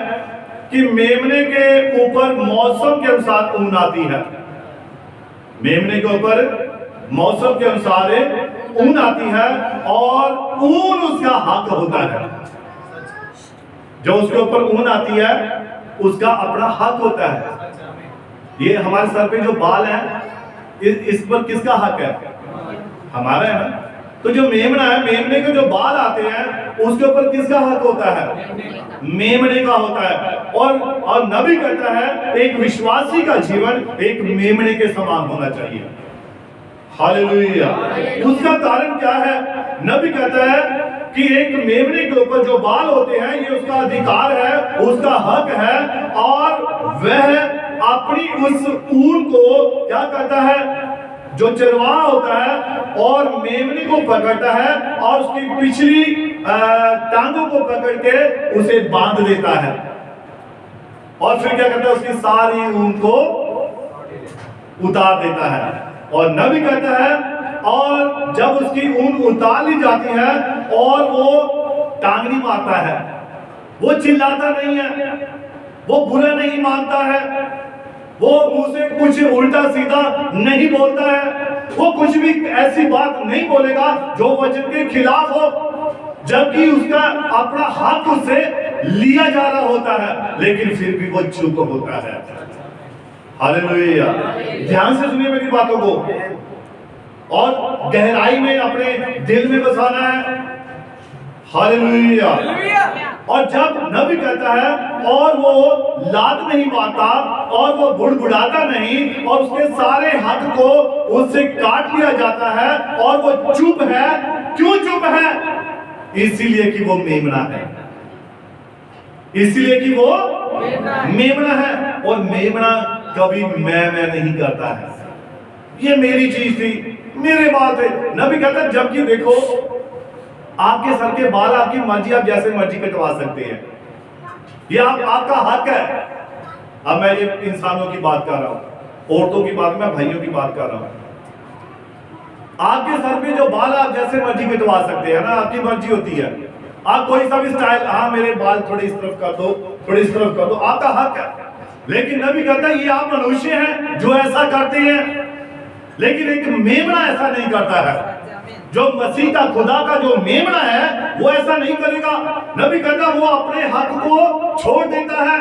कि मेमने के ऊपर मौसम के अनुसार ऊन आती है, मेमने के ऊपर मौसम के अनुसार ऊन आती है और ऊन उसका हक होता है। जो उसके ऊपर ऊन आती है उसका अपना हक होता है। ये हमारे सर पे जो बाल है इस पर किसका हक है? हमारा है ना। तो जो मेमना है, मेमने के जो बाल आते हैं उसके ऊपर किसका हक होता है? मेमने का होता है। और नबी कहता है एक विश्वासी का जीवन एक मेमने के समान होना चाहिए। हालेलुया। उसका कारण क्या है? नबी कहता है कि एक मेमने के ऊपर जो बाल होते हैं ये उसका अधिकार है, उसका हक है, और वह अपनी उस ऊन को क्या करता है, जो चरवाहा होता है और मेमने को पकड़ता है और उसकी पिछली टांगों को पकड़ के उसे बांध देता है और फिर क्या करता है, उसकी सारी ऊन को उतार देता है। और नबी कहता है और जब उसकी ऊन उतार ली जाती है और वो टांगनी मारता है, वो चिल्लाता नहीं है, वो बुरा नहीं मानता है, वो मुंह से कुछ उल्टा सीधा नहीं बोलता है, वो कुछ भी ऐसी बात नहीं बोलेगा जो वचन के खिलाफ हो, जबकि उसका अपना हक उससे लिया जा रहा होता है, लेकिन फिर भी वो चुप होता है। हालेलुया। ध्यान से सुनिए मेरी बातों को और गहराई में अपने दिल में बसाना है। हालेलुया। और जब नबी कहता है और वो लात नहीं मारता और वो बुड़बुड़ाता नहीं और उसके सारे हक को उससे काट लिया जाता है और वो चुप है, क्यों चुप है? इसीलिए कि वो मेमना है, इसलिए कि वो मेमना है। और मेमना कभी मैं नहीं करता है, ये मेरी चीज थी, मेरे बाल थे। नबी कहता है जबकि देखो आपके सर के बाल आपकी मर्जी, आप जैसे मर्जी कटवा सकते हैं, ये आपका हक है। अब मैं ये इंसानों की बात कर रहा हूं, औरतों की बात, मैं भाइयों की बात कर रहा हूं। आपके सर पे जो बाल आप जैसे मर्जी कटवा सकते हैं ना, आपकी मर्जी होती है। आप कोई सा भी स्टाइल, हाँ मेरे बाल थोड़े इस तरफ कर दो, थोड़े इस तरफ कर दो, आपका हक है। लेकिन नबी कहता है ये आप मनुष्य हैं जो ऐसा करते हैं, लेकिन एक मेमना ऐसा नहीं करता है। जो मसीह का, खुदा का जो मेमना है वो ऐसा नहीं करेगा। नबी कहता वो अपने हक को छोड़ देता है,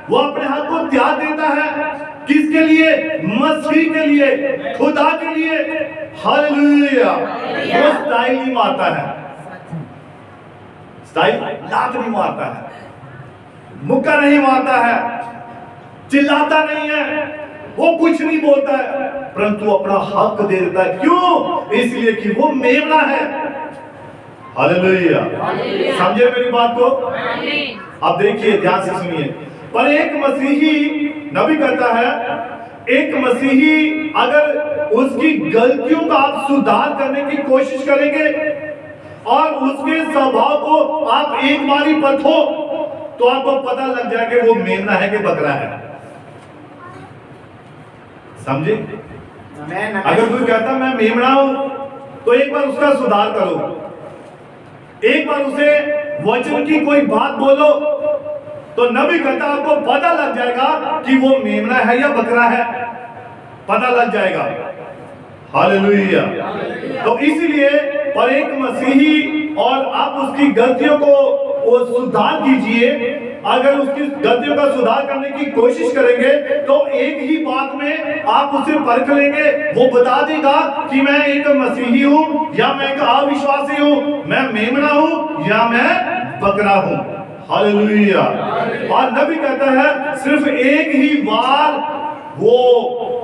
वो अपने हक को त्याग देता है। किसके लिए? मसीह के लिए, खुदा के लिए। हालेलुया। वो स्टाइल नहीं मारता है, स्टाइल लात नहीं मारता है, मुक्का नहीं मारता है, चिल्लाता नहीं है, वो कुछ नहीं बोलता है, परंतु अपना हक दे देता है। क्यों? इसलिए कि वो मेमना है। हालेलुया। समझे मेरी बात को? अब देखिए, ध्यान से सुनिए। पर एक मसीही, नबी कहता है एक मसीही अगर उसकी गलतियों का आप सुधार करने की कोशिश करेंगे और उसके स्वभाव को आप एक बार ही परखो तो आपको पता लग जाए कि वो मेमना है कि बकरा है। समझे? अगर कोई कहता मैं मेमना हूं तो एक बार उसका सुधार करो, एक बार उसे वचन की कोई बात बोलो, तो नबी कहता आपको पता लग जाएगा कि वो मेमना है या बकरा है, पता लग जाएगा। हालेलुया। तो इसीलिए पर एक मसीही और आप उसकी गलतियों को वो सुधार कीजिए। अगर उसकी गलतियों का सुधार करने की कोशिश करेंगे तो एक ही बात में आप उसे परख लेंगे। वो बता देगा कि मैं एक मसीही हूं या मैं एक अविश्वासी हूं, मैं मेमना हूं या मैं बकरा हूं। हालेलुया। और नबी कहता है सिर्फ एक ही बार वो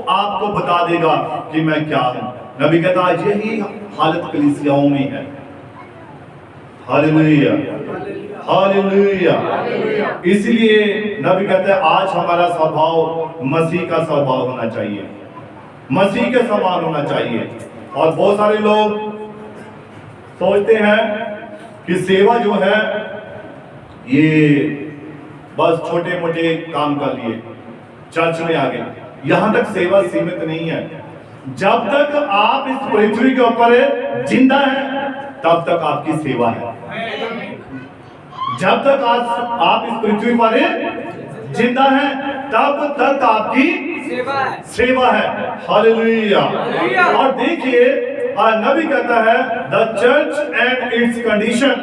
आपको बता देगा कि मैं क्या हूं। नबी कहता है यही हालत कलीसियाओं में है। Hallelujah, hallelujah. इसलिए नबी कहते हैं आज हमारा स्वभाव मसीह का स्वभाव होना चाहिए, मसीह के समान होना चाहिए। और बहुत सारे लोग सोचते हैं कि सेवा जो है ये बस छोटे मोटे काम कर लिए, चर्च में आ गए। यहां तक सेवा सीमित नहीं है। जब तक आप इस पृथ्वी के ऊपर जिंदा हैं तब तक आपकी सेवा है। जब तक आप इस पृथ्वी पर जिंदा हैं तब तक आपकी सेवा है। हालेलुया। और देखिए नबी कहता है the church and it's condition,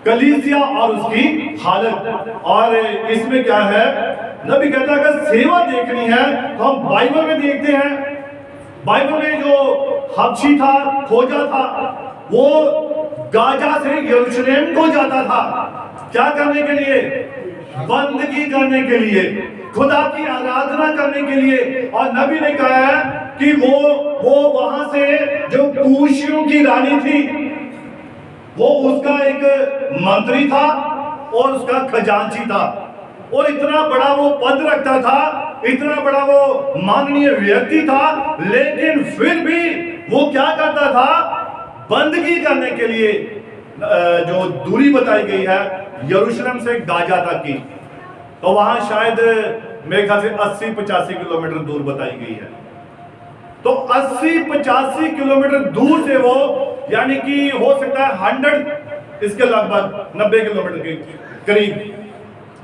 कलीसिया और उसकी हालत। और इसमें क्या है? नबी कहता है अगर सेवा देखनी है तो हम बाइबल में देखते हैं। बाइबल में जो हबशी था, खोजा था, वो गाजा से यरूशलेम को जाता था। क्या करने के लिए? बंदगी करने के लिए, खुदा की आराधना करने के लिए। और नबी ने कहा है कि वो वहां से जो कूशियों की रानी थी वो उसका एक मंत्री था और उसका खजांची था, और इतना बड़ा वो पद रखता था, इतना बड़ा वो माननीय व्यक्ति था, लेकिन फिर भी वो क्या करता था? बंदगी करने के लिए जो दूरी बताई गई है यरूशलेम से गाजा तक की, तो वहां शायद मेरे ख्याल से 80-85 किलोमीटर दूर बताई गई है। तो 80-85 किलोमीटर दूर से वो, यानी कि हो सकता है 100, इसके लगभग 90 किलोमीटर के करीब,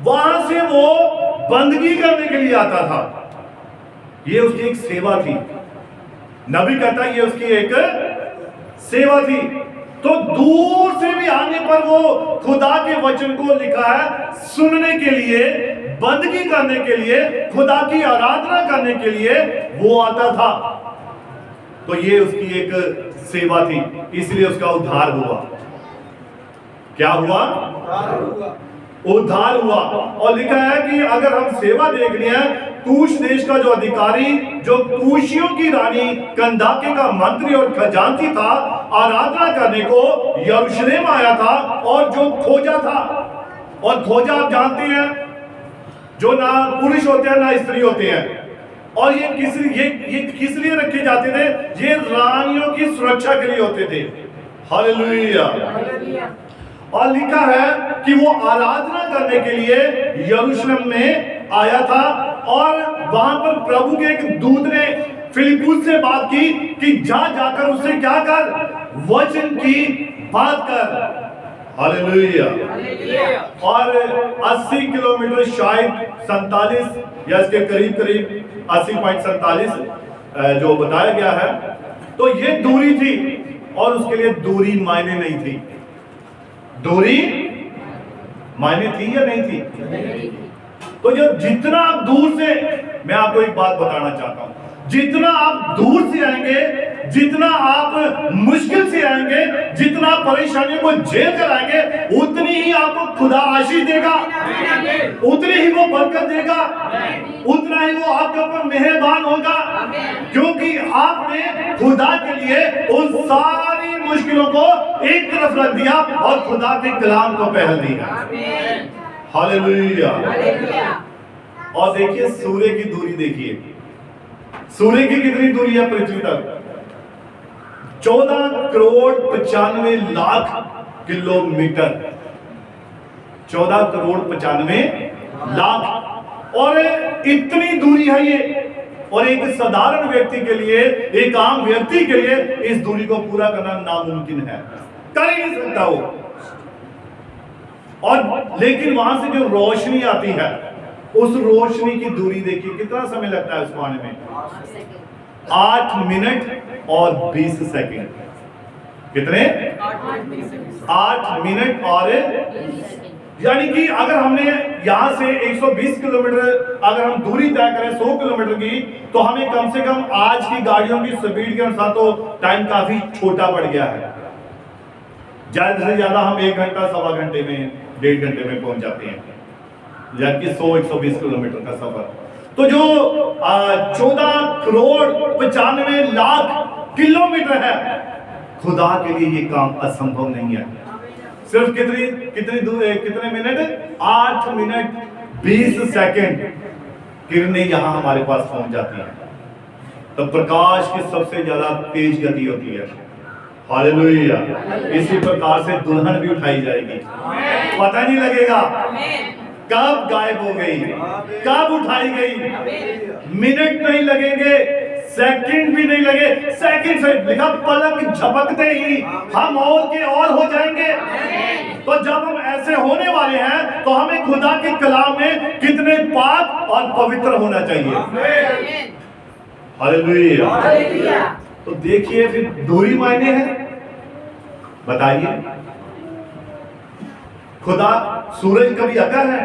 वहां से वो बंदगी करने के लिए आता था। ये उसकी एक सेवा थी। नबी कहता है ये उसकी एक सेवा थी। तो दूर से भी आने पर वो खुदा के वचन को लिखा है सुनने के लिए, बंदगी करने के लिए, खुदा की आराधना करने के लिए वो आता था। तो ये उसकी एक सेवा थी, इसलिए उसका उद्धार हुआ। क्या हुआ? उद्धार हुआ। और लिखा है कि अगर हम सेवा देखनी है, कूश देश का जो अधिकारी, जो कूशियों की रानी कंदाके का मंत्री और खजांची था, आराधना करने को यरूशलेम आया था और जो खोजा था, और खोजा आप जानते हैं, जो ना पुरुष होते हैं ना स्त्री होते हैं, और ये किस लिए रखे जाते थे? ये रानियों की सुरक्षा के लिए होते थे। हालेलुया। और लिखा है कि वो आराधना करने के लिए यरूशलेम में आया था, और वहां पर प्रभु के एक दूत ने फिलिप्पुस से बात की कि जाकर उससे क्या कर, वचन की बात कर। हालेलुया। और 80 किलोमीटर, शायद 47 या इसके करीब 80.47 जो बताया गया है, तो ये दूरी थी, और उसके लिए दूरी मायने नहीं थी। दूरी मायने थी या नहीं थी? तो जो जितना आप दूर से, मैं आपको एक बात बताना चाहता हूं, जितना आप दूर से आएंगे, जितना आप मुश्किल से आएंगे, जितना परेशानियों को झेल कर आएंगे, उतनी ही आपको खुदा आशीष देगा, उतनी ही वो बरकत देगा, उतना ही वो आपके ऊपर मेहरबान होगा, क्योंकि आपने खुदा के लिए उन सारी मुश्किलों को एक तरफ रख दिया और खुदा के कलाम को पहल दिया। हालेलुया। और देखिए सूर्य की दूरी, देखिए सूर्य की कितनी दूरी है पृथ्वी तक? 14 करोड़ 95 लाख किलोमीटर। 14 करोड़ 95 लाख। और इतनी दूरी है ये, और एक साधारण व्यक्ति के लिए, एक आम व्यक्ति के लिए इस दूरी को पूरा करना नामुमकिन है, कर ही नहीं सकता वो। और लेकिन वहां से जो रोशनी आती है, उस रोशनी की दूरी देखिए कितना समय लगता है उसको आने में? 8 मिनट और 20 सेकंड। कितने? 8 मिनट और, यानी कि अगर हमने यहां से 120 किलोमीटर अगर हम दूरी तय करें 100 किलोमीटर की, तो हमें कम से कम आज की गाड़ियों की स्पीड के अनुसार तो टाइम काफी छोटा पड़ गया है। ज्यादा से ज्यादा हम 1 घंटा, सवा घंटे में, 1.5 घंटे में पहुंच जाते हैं, जबकि 100-120 किलोमीटर का सफर। तो जो 14 करोड़ 95 लाख किलोमीटर है, खुदा के लिए ये काम असंभव नहीं है। सिर्फ कितने मिनट? 8 मिनट 20 सेकंड किरणें यहां हमारे पास पहुंच जाती हैं। तो प्रकाश की सबसे ज्यादा तेज गति होती है। हालेलुया। इसी प्रकार से दुल्हन भी उठाई जाएगी, पता नहीं लगेगा कब गायब हो गई, कब उठाई गई। मिनट नहीं लगेंगे, सेकंड भी नहीं लगे। सेकंड से लिखा पलक झपकते ही हम और के और हो जाएंगे। तो जब हम ऐसे होने वाले हैं, तो हमें खुदा के कलाम में कितने पाक और पवित्र होना चाहिए। हालेलुया। तो देखिए फिर दूरी मायने है, बताइए। खुदा सूरज कभी अका है?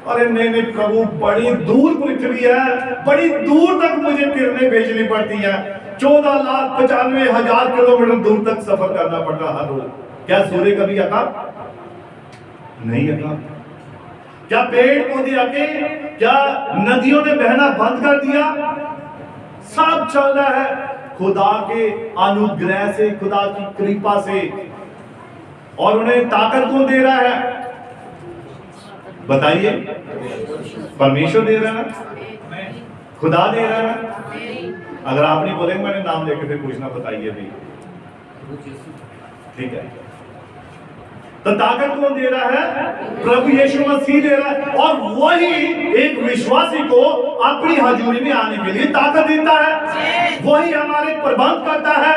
अरे नहीं प्रभु, बड़ी दूर पृथ्वी है, बड़ी दूर तक मुझे किरणें भेजनी पड़ती है, 14,95,000 किलोमीटर दूर तक सफर करना पड़ता हर रोज। क्या सूर्य कभी अका? नहीं अका। क्या पेड़ पौधे अके? क्या नदियों ने बहना बंद कर दिया? सब चल रहा है खुदा के अनुग्रह से, खुदा की कृपा से। और उन्हें ताकत कौन दे रहा है? बताइए। परमेश्वर दे रहा है, खुदा दे रहा है। अगर आप नहीं बोलेंगे मैंने नाम लेके फिर पूछना, बताइए भी, ठीक है। तो ताकत कौन दे रहा है? प्रभु यीशु मसीह दे रहा है। और वही एक विश्वासी को अपनी हजूरी में आने के लिए ताकत देता है, वही हमारे प्रबंध करता है,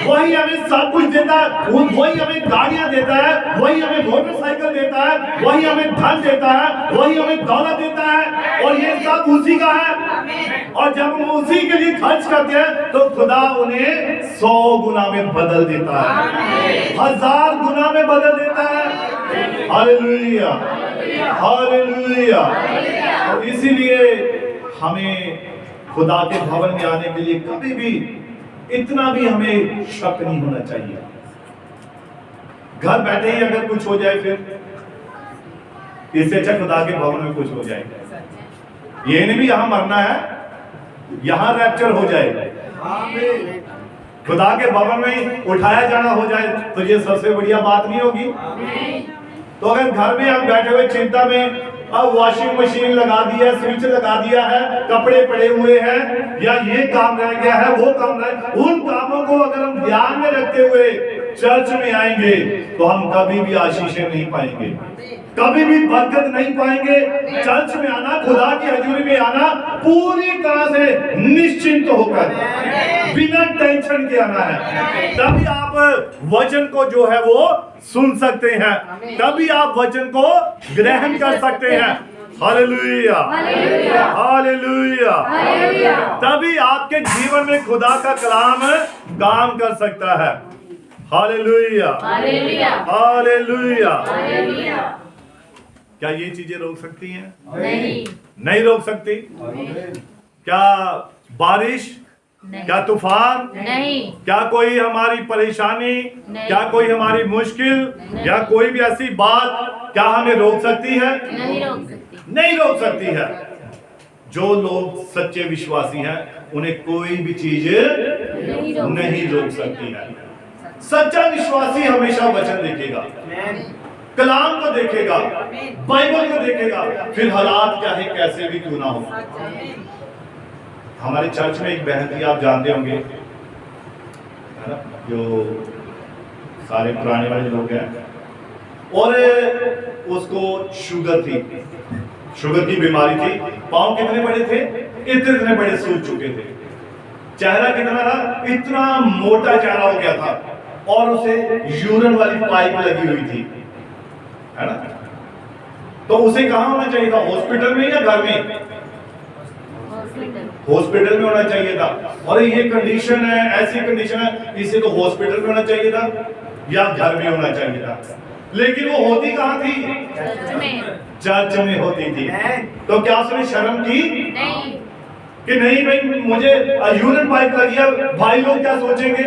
वही हमें सब कुछ देता है, वही हमें गाड़ियां देता है, वही हमें मोटरसाइकिल देता है, वही हमें धन देता है, वही हमें दौलत देता है, और ये सब उसी का है। और जब हम उसी के लिए खर्च करते हैं, तो खुदा उन्हें 100 गुना में बदल देता है, 1000 गुना में बदल देता है। Hallelujah, hallelujah. और इसीलिए हमें खुदा के भवन में आने के लिए कभी भी इतना भी हमें शक नहीं होना चाहिए। घर बैठे ही अगर कुछ हो जाए फिर इससे अच्छा खुदा के भवन में कुछ हो जाए। ये नहीं भी यहां मरना है, यहां रैप्चर हो जाए, खुदा के भवन में उठाया जाना हो जाए, तो ये सबसे बढ़िया बात नहीं होगी। तो अगर घर में हम बैठे हुए चिंता में, अब वॉशिंग मशीन लगा दिया, स्विच लगा दिया है, कपड़े पड़े हुए हैं, या ये काम रह गया है, वो काम रह, उन कामों को अगर हम ध्यान में रखते हुए चर्च में आएंगे तो हम कभी भी आशीषें नहीं पाएंगे, कभी भी बरकत नहीं पाएंगे। चर्च में आना, खुदा की हजूरी में आना, पूरी तरह से निश्चिंत होकर, बिना टेंशन के आना है। तभी आप वचन को जो है वो सुन सकते हैं, तभी आप वचन को ग्रहण कर सकते हैं। Hallelujah, hallelujah. तभी आपके जीवन में खुदा का कलाम काम कर सकता है। Hallelujah, hallelujah. क्या ये चीजें रोक सकती हैं? नहीं रोक सकती। क्या बारिश, क्या तूफान, क्या कोई हमारी परेशानी, क्या कोई हमारी मुश्किल, या कोई भी ऐसी बात क्या हमें रोक सकती है? नहीं रोक सकती है। जो लोग सच्चे विश्वासी हैं उन्हें कोई भी चीज नहीं रोक सकती है। सच्चा विश्वासी हमेशा वचन देखेगा, कलाम को देखेगा, बाइबल को देखेगा, फिर हालात चाहे कैसे भी क्यों ना हो। हमारे चर्च में एक बहन थी, आप जानते होंगे, है ना, जो सारे पुराने वाले लोग हैं, और उसको शुगर थी, शुगर की बीमारी थी। पाँव कितने बड़े थे? इतने बड़े सूज चुके थे। चेहरा कितना था? इतना मोटा चेहरा हो गया था, और उसे यूरिन वाली पाइप लगी हुई थी, है ना। तो उसे कहाँ होना चाहिए था? हॉस्पिटल में या घर में? हॉस्पिटल में होना चाहिए था। और ये कंडीशन है, ऐसी कंडीशन है, इसे तो हॉस्पिटल में होना चाहिए था या घर में होना चाहिए था। लेकिन वो होती कहाँ थी? चर्च में होती थी। तो क्या उसने शर्म की? कि नहीं भाई, मुझे यूरिन पाइप लगी है, भाई लोग क्या सोचेंगे,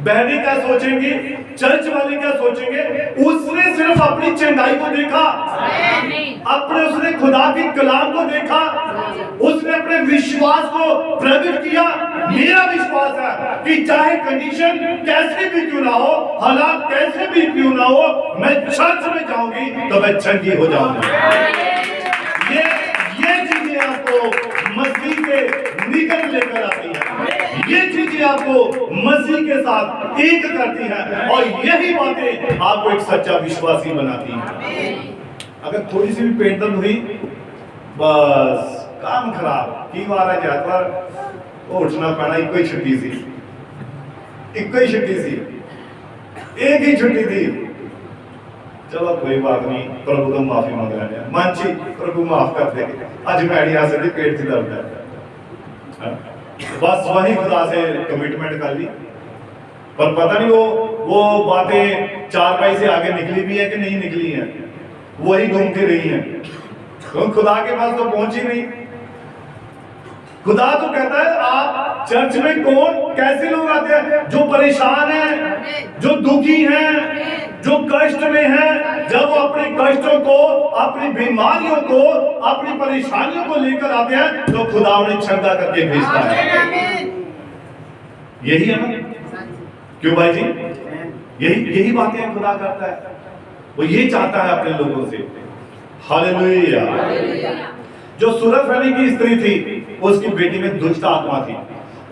बहनें क्या सोचेंगी, चर्च वाले क्या सोचेंगे। उसने सिर्फ अपनी चंगाई को देखा, उसने खुदा के कलाम को देखा, उसने अपने विश्वास को प्रकट किया। मेरा विश्वास है कि चाहे कंडीशन कैसे भी क्यों ना हो, हालात कैसे भी क्यों ना हो, मैं चर्च में जाऊंगी तो मैं चंगी हो जाऊंगी। ये चीजें आपको मसीह के निकट लेकर आती है, ये चीजें आपको मसीह के साथ एक करती है, और यही बातें आपको एक सच्चा विश्वासी बनाती हैं। अगर थोड़ी सी भी पेट दर्द हुई, बस काम खराब, की बार है जाता उठना पैना, एक ही छुट्टी सी, एक ही छुट्टी थी। चलो कोई बात नहीं, प्रभु को माफी मांग रहे हैं, मानची प्रभु माफ कर देंगे, आज मैं से पेट से दर्द है, बस वही खुदा से कमिटमेंट कर ली। पर पता नहीं वो बातें चारपाई से आगे निकली भी है कि नहीं निकली है, वही घूमती रही है, तो खुदा के पास तो पहुंची नहीं। खुदा तो कहता है, आप चर्च में कौन कैसे लोग आते हैं? जो परेशान हैं, जो दुखी हैं, जो कष्ट में हैं। जब वो अपने कष्टों को, अपनी बीमारियों को, अपनी परेशानियों को लेकर आते हैं, तो खुदा उन्हें चंगा करके भेजता है। यही है ना, क्यों भाई जी? यही बातें खुदा करता है, वो ये चाहता है अपने लोगों से। हालेलुया। जो सुरफनी की स्त्री थी, उसकी बेटी में दुष्ट आत्मा थी,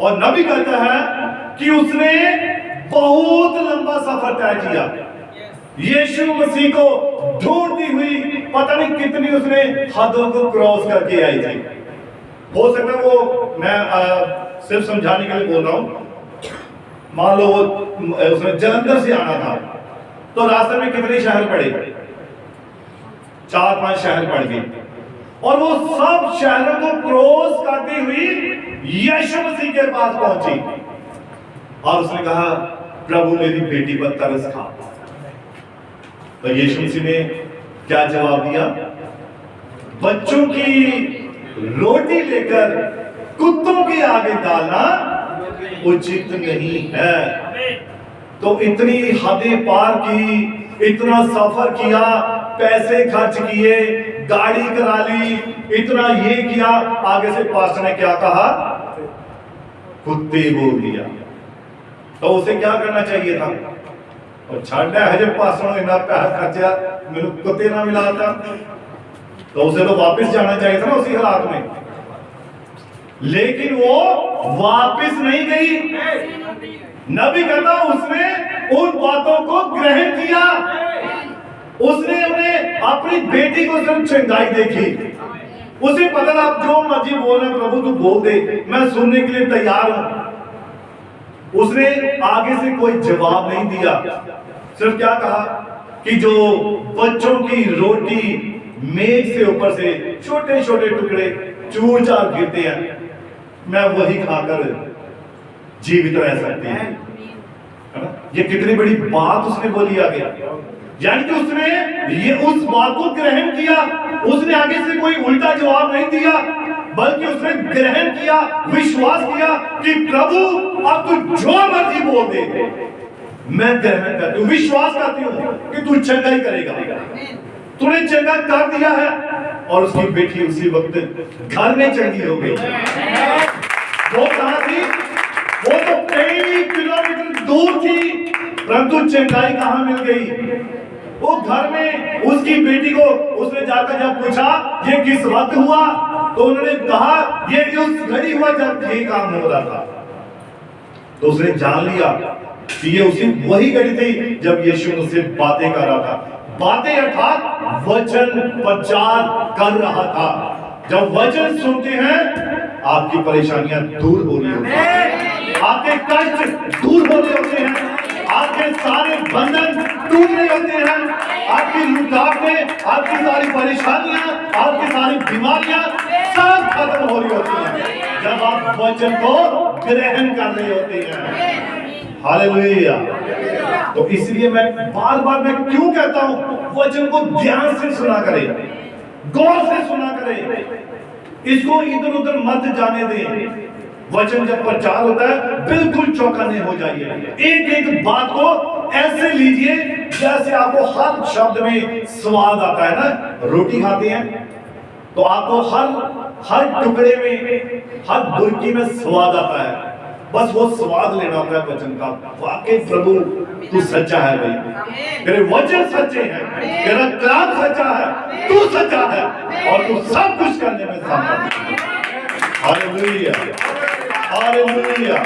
और नबी कहता है कि उसने बहुत लंबा सफर तय किया, यीशु मसीह को ढूंढती हुई, पता नहीं कितनी उसने हदों को क्रॉस करके आई थी। हो सकता है वो, मैं सिर्फ समझाने के लिए बोल रहा हूं, मान लो उसने जलंधर से आना था, तो रास्ते में कितने शहर पड़े? 4-5 शहर पड़ गए, और वो सब शहरों को क्रॉस करती हुई यीशु मसीह के पास पहुंची, और उसने कहा, प्रभु मेरी बेटी पर तरस खा। तो यीशु मसीह ने क्या जवाब दिया? बच्चों की रोटी लेकर कुत्तों के आगे डालना उचित नहीं है। तो इतनी हदें पार की, इतना सफर किया, पैसे खर्च किए, गाड़ी करा ली, इतना ये किया, आगे से पास्टर ने क्या कहा? कुत्ते बोल दिया। तो उसे क्या करना चाहिए था? और छाड़ा है जब पास्टर ने इतना पैसा खर्चा, मेरे कुत्ते ना मिला था, तो उसे तो वापस जाना चाहिए था ना उसी हालात में। लेकिन वो वापस नहीं गई। नबी कहता उसने उन बातों को ग्रहण किया। उसने उन्हें अपनी बेटी को सिर्फ चंगाई देखी। उसे पता था आप जो मर्जी बोल रहे प्रभु तू बोल दे, मैं सुनने के लिए तैयार हूं। उसने आगे से कोई जवाब नहीं दिया, सिर्फ क्या कहा कि जो बच्चों की रोटी मेज से ऊपर से छोटे छोटे टुकड़े चूर चार गिरते हैं, मैं वही खाकर जीवित रह सकती है ना? ये कितनी बड़ी बात उसने बोली आगे। यानी कि उसने ये उस बात को ग्रहण किया। उसने आगे से कोई उल्टा जवाब नहीं दिया, बल्कि उसने ग्रहण किया, विश्वास किया कि प्रभु अब तू जो मर्जी बोल दे, मैं ग्रहण करती हूँ, विश्वास करती हूँ कि तू चंगा ही करेगा। तूने चंगा कर दिया है। और उसकी बेटी उसी वक्त घर में चंगी हो गई। वो कहां थी? वो तो कई किलोमीटर दूर थी, परंतु चंगाई कहां मिल गई? वो घर में उसकी बेटी को उसने जाकर जब पूछा ये किस वक्त हुआ, तो उन्होंने कहा ये उस घड़ी हुआ जब ये काम हो रहा था। तो उसने जान लिया कि ये उसी वही घड़ी थी जब यीशु उससे बातें कर रहा था। बातें अर्थात वचन प्रचार कर रहा था। जब वचन सुनते हैं आपकी परेशानियां दूर हो रही होती हैं, आपके कष्ट दूर हो रहे होते हैं, आपके सारे बंधन टूट रहे होते हैं, आपकी रुकावटें, आपकी सारी परेशानियां, आपकी सारी बीमारियां सब खत्म हो रही होती हैं जब आप वचन को ग्रहण कर रहे होते हैं। हालेलुया। तो इसलिए मैं बार बार मैं क्यों कहता हूं वचन को ध्यान से सुना करें, गौर से सुना करें, इसको इधर उधर मत जाने दें। वचन जब प्रचार होता है बिल्कुल चौकन्ने हो जाइए। एक एक बात को ऐसे लीजिए जैसे आपको हर शब्द में स्वाद आता है ना। रोटी खाते हैं तो आपको हर टुकड़े में, हर बुर्की में स्वाद आता है। बस वो स्वाद लेना होता है वचन का। वाकई प्रभु तू सच्चा है भाई, तेरे वचन सच्चे हैं, तेरा कलाम सच्चा है, तू सच्चा है और तू सब कुछ करने में समर्थ है। Hallelujah, hallelujah.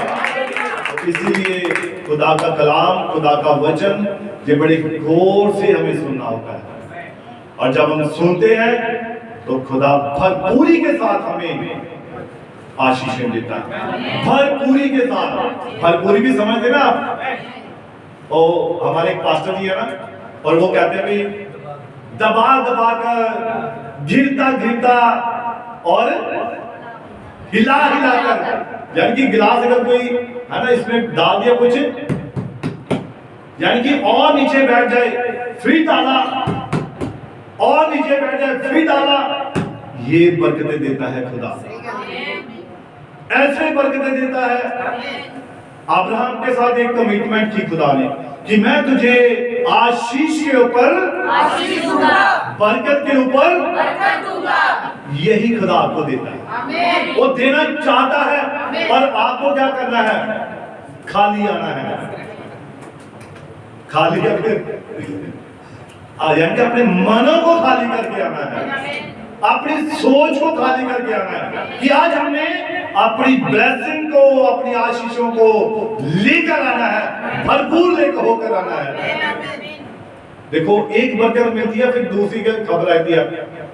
इसीलिए खुदा का कलाम, खुदा का वचन ये बड़े गौर से हमें सुनना होता है। और जब हम सुनते हैं तो खुदा भरपूरी के साथ हमें आशीषें देता है, भरपूरी के साथ। भरपूरी भी समझते ना आप? और हमारे एक पास्टर जी है ना, और वो कहते हैं कि दबा दबा कर, गिरता गिरता और हिला हिला कर, यानी कि गिलास अगर कोई है ना इसमें डाल दिया कुछ, यानी कि और नीचे बैठ जाए फिर डाला, और नीचे बैठ जाए फिर डाला, ये बरकतें देता है खुदा। ऐसे बरकतें देता है। अब्राहम के साथ एक कमिटमेंट की खुदा ने कि मैं तुझे आशीष के ऊपर आशीष दूंगा, बरकत के ऊपर बरकत दूंगा। यही खुदा आपको देता है। वो देना चाहता है और आपको क्या करना है? खाली आना है। खाली अपने मनों को खाली करके आना है, अपनी सोच को खाली करके आना है कि आज हमने अपनी ब्लेसिंग को, अपनी आशीषों को लेकर आना है, भरपूर लेकर होकर आना है। देखो एक बरकत मिलती है फिर दूसरी की खबर आती है,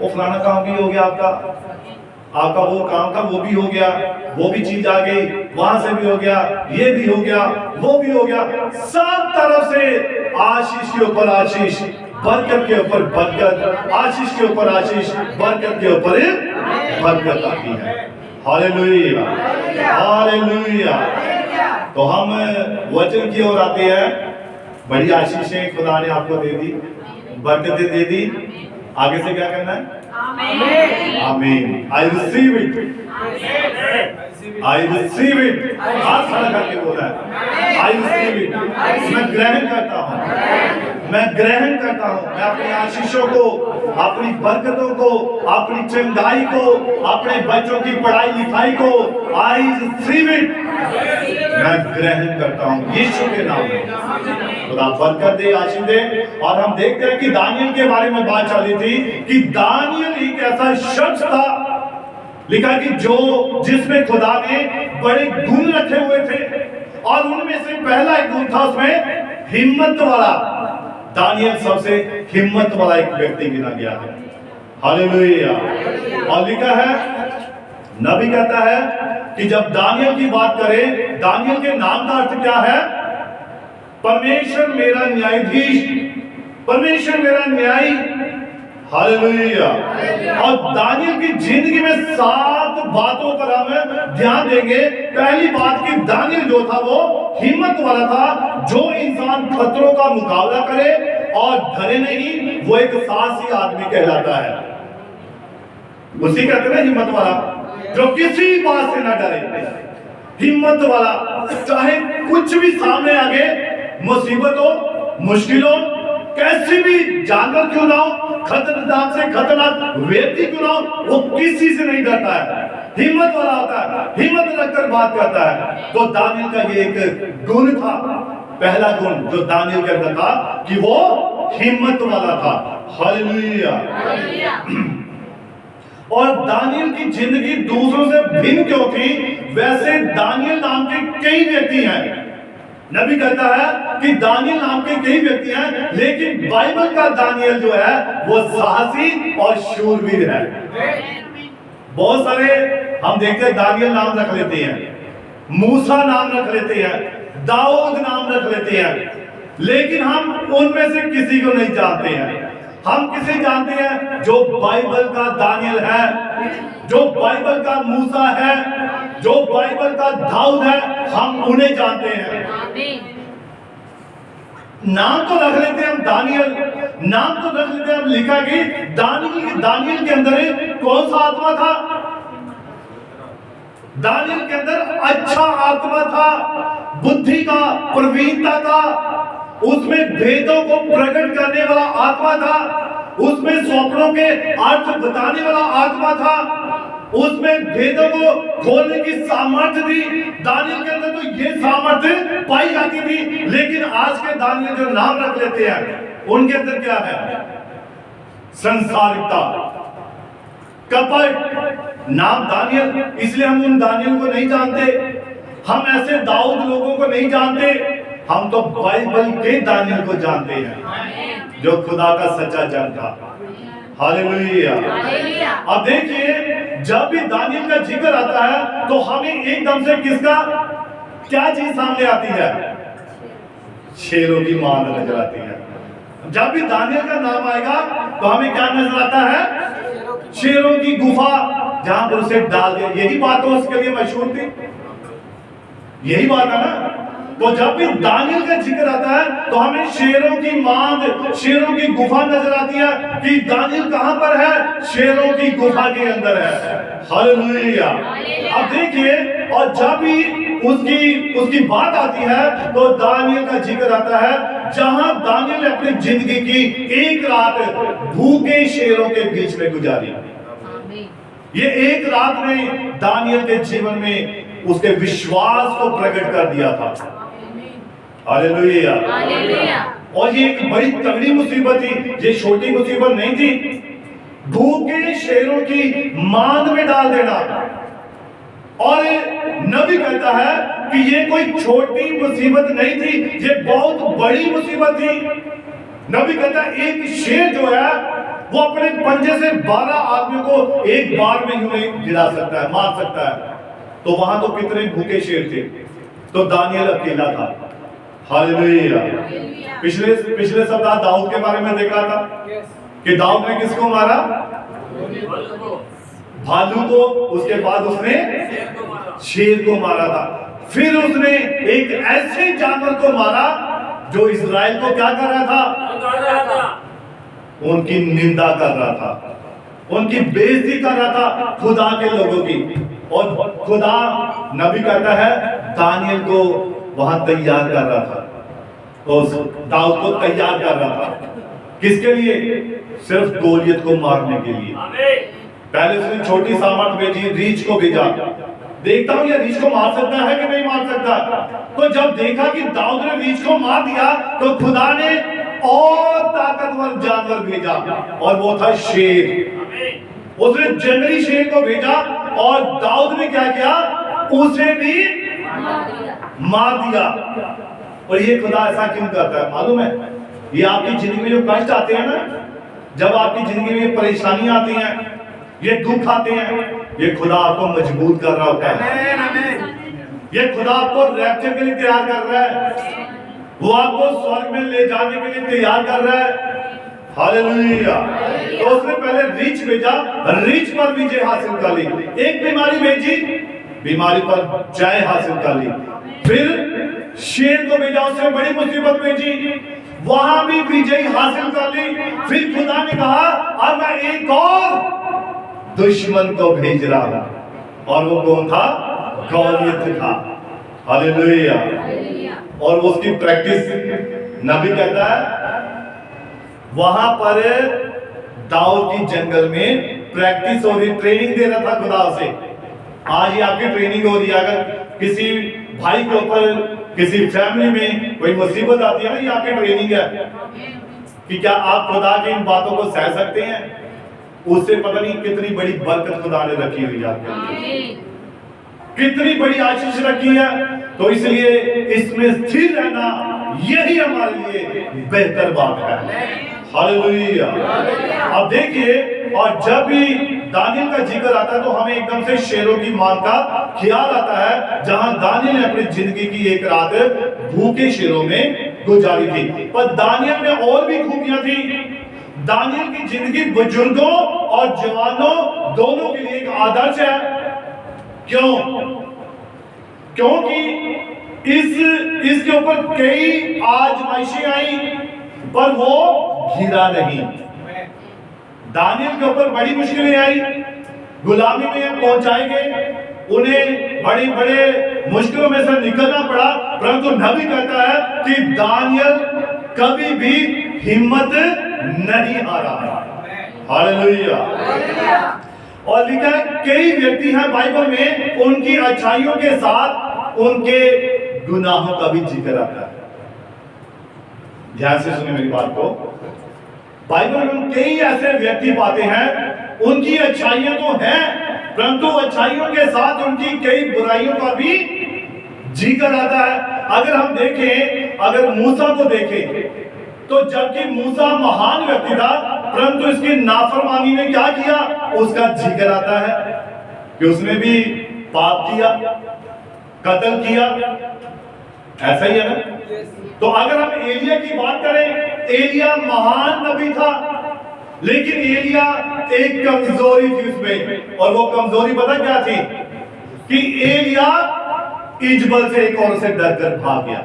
वो फलाना काम भी हो गया, आपका वो काम था वो भी हो गया, वो भी चीज आ गई, वहां से भी हो गया, ये भी हो गया, वो भी हो गया। सब तरफ से आशीष के ऊपर आशीष, बरकत के ऊपर बरकत, आशीष के ऊपर आशीष, बरकत के ऊपर बरकत आती है। Hallelujah, hallelujah. तो हम वचन की ओर आते हैं। बड़ी आशीषें खुदा ने आपको दे दी, बरकतें दे दी। आगे से क्या करना है? आमीन। I receive it, I receive it. हाथ खड़ा करके बोला है, आई रिसीव इट। मैं ग्रहण करता हूँ, मैं ग्रहण करता हूँ। मैं अपनी आशीषों को, अपनी बरकतों को, अपनी चंगाई को, अपने बच्चों की पढ़ाई लिखाई को, आई रिसीव इट, मैं ग्रहण करता हूँ यीशु के नाम में। खुदा बरकत दे, आशीष दे। और हम देखते हैं कि दानियल के बारे में बात चल रही थी कि दानियल एक ऐसा शख्स था, लिखा कि जो जिसमें खुदा ने बड़े गुण रखे हुए थे, और उनमें से पहला एक गुण था उसमें हिम्मत वाला। दानियल सबसे हिम्मत वाला एक व्यक्ति गिना गया है। हालेलुया। और लिखा है, नबी कहता है कि जब दानियल की बात करें, दानियल के नाम का अर्थ क्या है? परमेश्वर मेरा न्यायाधीश, परमेश्वर मेरा न्यायी। हालेलुया। और दानियल की जिंदगी में 7 बातों पर हम ध्यान देंगे। पहली बात कि दानियल जो था वो हिम्मत वाला था। जो इंसान खतरों का मुकाबला करे और डरे नहीं, वो एक साहसी आदमी कहलाता है। उसी कहते हैं हिम्मत वाला, जो किसी बात से ना डरे। हिम्मत वाला, चाहे कुछ भी सामने आगे, मुसीबत हो, मुश्किल हो, कैसी भी जानवर क्यों ना हो, खतरनाक से खतरनाक व्यक्ति क्यों ना हो, वो किसी से नहीं डरता है। हिम्मत वाला होता है, हिम्मत रखकर बात करता है। तो दानियल का ये एक गुण था, पहला गुण जो दानियल के अंदर था कि वो हिम्मत वाला था। हालेलुया। और दानियल की जिंदगी दूसरों से भिन्न क्यों थी? वैसे दानियल नाम के कई व्यक्ति हैं, नबी कहता है कि दानियल नाम के कई व्यक्ति हैं, लेकिन बाइबल का दानियल जो है वो साहसी और शूरवीर है। बहुत सारे हम देखते हैं दानियल नाम रख लेते हैं, मूसा नाम रख लेते हैं, दाऊद नाम रख लेते हैं, लेकिन हम उनमें से किसी को नहीं जानते हैं। हम किसे जानते हैं? जो बाइबल का दानियल है, जो बाइबल का मूसा है, जो बाइबल का दाऊद है, हम उन्हें जानते हैं। नाम तो रख लेते हैं हम दानियल, नाम तो रख लेते हैं हम, लिखा कि दानियल के अंदर कौन सा आत्मा था? दानियल के अंदर अच्छा आत्मा था, बुद्धि का, प्रवीणता का, उसमें भेदों को प्रकट करने वाला आत्मा था, उसमें स्वप्नों के अर्थ बताने वाला आत्मा था, उसमें भेदों को खोलने की सामर्थ्य थी। दानियल के अंदर तो ये सामर्थ्य पाई जाती थी, लेकिन आज के दानियल जो नाम रख लेते हैं उनके अंदर क्या है? संसारिकता, कपट। नाम दानियल, इसलिए हम उन दानियल को नहीं जानते, हम ऐसे दाऊद लोगों को नहीं जानते, हम तो बाइबल के दानियल को जानते हैं जो खुदा का सच्चा जन था। हालेलुया। अब देखिए, जब भी दानियल का जिक्र आता है तो हमें एकदम से किसका क्या चीज सामने आती है? शेरों की मान नजर आती है। जब भी दानियल का नाम आएगा तो हमें क्या नजर आता है? शेरों की गुफा, जहां पर उसे डाल दिया। यही बात तो उसके लिए मशहूर थी, यही बात है ना। तो जब भी दानियल का जिक्र आता है तो हमें शेरों की मांद, शेरों की गुफा नजर आती है कि दानियल कहां पर है? शेरों की गुफा के अंदर है। हालेलुया। अब देखिए, और जब भी उसकी बात आती है तो दानियल का जिक्र आता है, जहां दानियल ने अपनी जिंदगी की एक रात भूखे शेरों के बीच में गुजारी। ये एक रात ने दानियल के जीवन में उसके विश्वास को प्रकट कर दिया था। हालेलुया। और ये एक बड़ी तगड़ी मुसीबत थी, ये छोटी मुसीबत नहीं थी। भूखे शेरों की मांद में डाल देना, और नबी कहता है कि ये कोई छोटी मुसीबत नहीं थी, ये बहुत बड़ी मुसीबत थी। नबी कहता है एक शेर जो है वो अपने पंजे से 12 आदमियों को एक बार में यूं नहीं गिरा सकता है, मार सकता है। तो वहां तो कितने भूखे शेर थे, तो दानियल अकेला था। हालेलुया। पिछले सप्ताह दाऊद के बारे में देखा था कि दाऊद ने किसको मारा? भालू को, उसके बाद उसने शेर को मारा था। फिर उसने एक ऐसे जानवर को मारा जो इस्राएल को क्या कर रहा था? उनकी निंदा कर रहा था। उनकी बेइज्जती कर रहा था खुदा के लोगों की। और खुदा नबी कहता है दानियल को वहां तैयार कर रहा था, उस दाऊद को तैयार कर रहा था। किसके लिए? सिर्फ गोलियत को मारने के लिए। पहले उसने छोटी सामर्थ भेजी, रीछ को भेजा, देखता हूं ये रीछ को मार सकता है कि नहीं मार सकता। तो जब देखा कि दाऊद ने रीछ को मार दिया तो खुदा ने और ताकतवर जानवर भेजा, और वो था शेर। उसने जंगली शेर को भेजा, और दाऊद ने क्या किया? उसे भी मार दिया। और ये खुदा ऐसा क्यों करता है मालूम है? ये आपकी जिंदगी में जो कष्ट आते हैं ना, जब आपकी जिंदगी में परेशानियां आती हैं, ये दुख आते हैं, ये खुदा आपको मजबूत कर रहा होता है। ये खुदा आपको रैप्चर के लिए तैयार कर रहा है, वो आपको स्वर्ग में ले जाने के लिए तैयार कर रहा है। हालेलुया। तो उसने पहले रीछ भेजा, रीछ पर विजय हासिल कर ली। एक बीमारी भेजी, बीमारी पर जय हासिल कर ली। फिर शेर को भेजा, उसने बड़ी मुसीबत भेजी, वहां भी विजय हासिल कर ली। फिर खुदा ने कहा अब मैं एक और दुश्मन को भेज रहा हूं, और वो कौन था? गॉलियत था। हालेलुया। और उसकी प्रैक्टिस नबी कहता है वहां पर दाऊद की जंगल में प्रैक्टिस हो रही, ट्रेनिंग दे रहा था खुदा उसे। आज ये आपकी ट्रेनिंग हो रही है। अगर किसी भाई के ऊपर, किसी फैमिली में कोई मुसीबत आती है ना, ये आपकी ट्रेनिंग है कि क्या आप खुदा की इन बातों को सह सकते हैं। उससे पता नहीं कितनी बड़ी बरकत खुदा ने रखी हुई है, कितनी बड़ी आशीष रखी है। तो इसलिए इसमें स्थिर रहना यही हमारे लिए बेहतर बात है। हालेलुया। अब देखिए, और जब भी दानियल का जिक्र आता है तो हमें एकदम से शेरों की मांग का ख्याल आता है, जहां दानियल ने अपनी जिंदगी की एक रात भूखे शेरों में गुजारी थी। पर दानियल में और भी खूबियां थी। दानियल की जिंदगी बुजुर्गों और जवानों दोनों के लिए एक आदर्श है। क्यों? क्योंकि इसके ऊपर कई आजमाइशें आई, पर वो घिरा नहीं। दानियल के ऊपर बड़ी मुश्किलें आई, गुलामी में पहुंचाए गए, उन्हें बड़ी बड़े मुश्किलों में से निकलना पड़ा। परंतु नबी कहता है कि दानियल कभी भी हिम्मत नहीं हारा। हालेलुया। और लिखा है कई व्यक्ति हैं बाइबल में, उनकी अच्छाइयों के साथ उनके गुनाहों का भी जिक्र आता है। ध्यान से सुने मेरी बात को। बाइबल में कई ऐसे व्यक्ति पाते हैं, उनकी अच्छाइयां तो हैं, परंतु अच्छाइयों के साथ उनकी कई बुराइयों का भी जिक्र आता है। अगर हम देखें, अगर मूसा को देखें, तो जबकि मूसा महान व्यक्ति था, परंतु इसकी नाफरमानी ने क्या किया, उसका जिक्र आता है कि उसने भी पाप किया, कत्ल किया। ऐसा ही है ना? तो अगर हम एलिया की बात करें, एलिया महान नबी था, लेकिन एलिया एक कमजोरी थी उसमें, और वो कमजोरी पता क्या थी? कि एलिया इजबल से, एक औरत से डरकर भाग गया।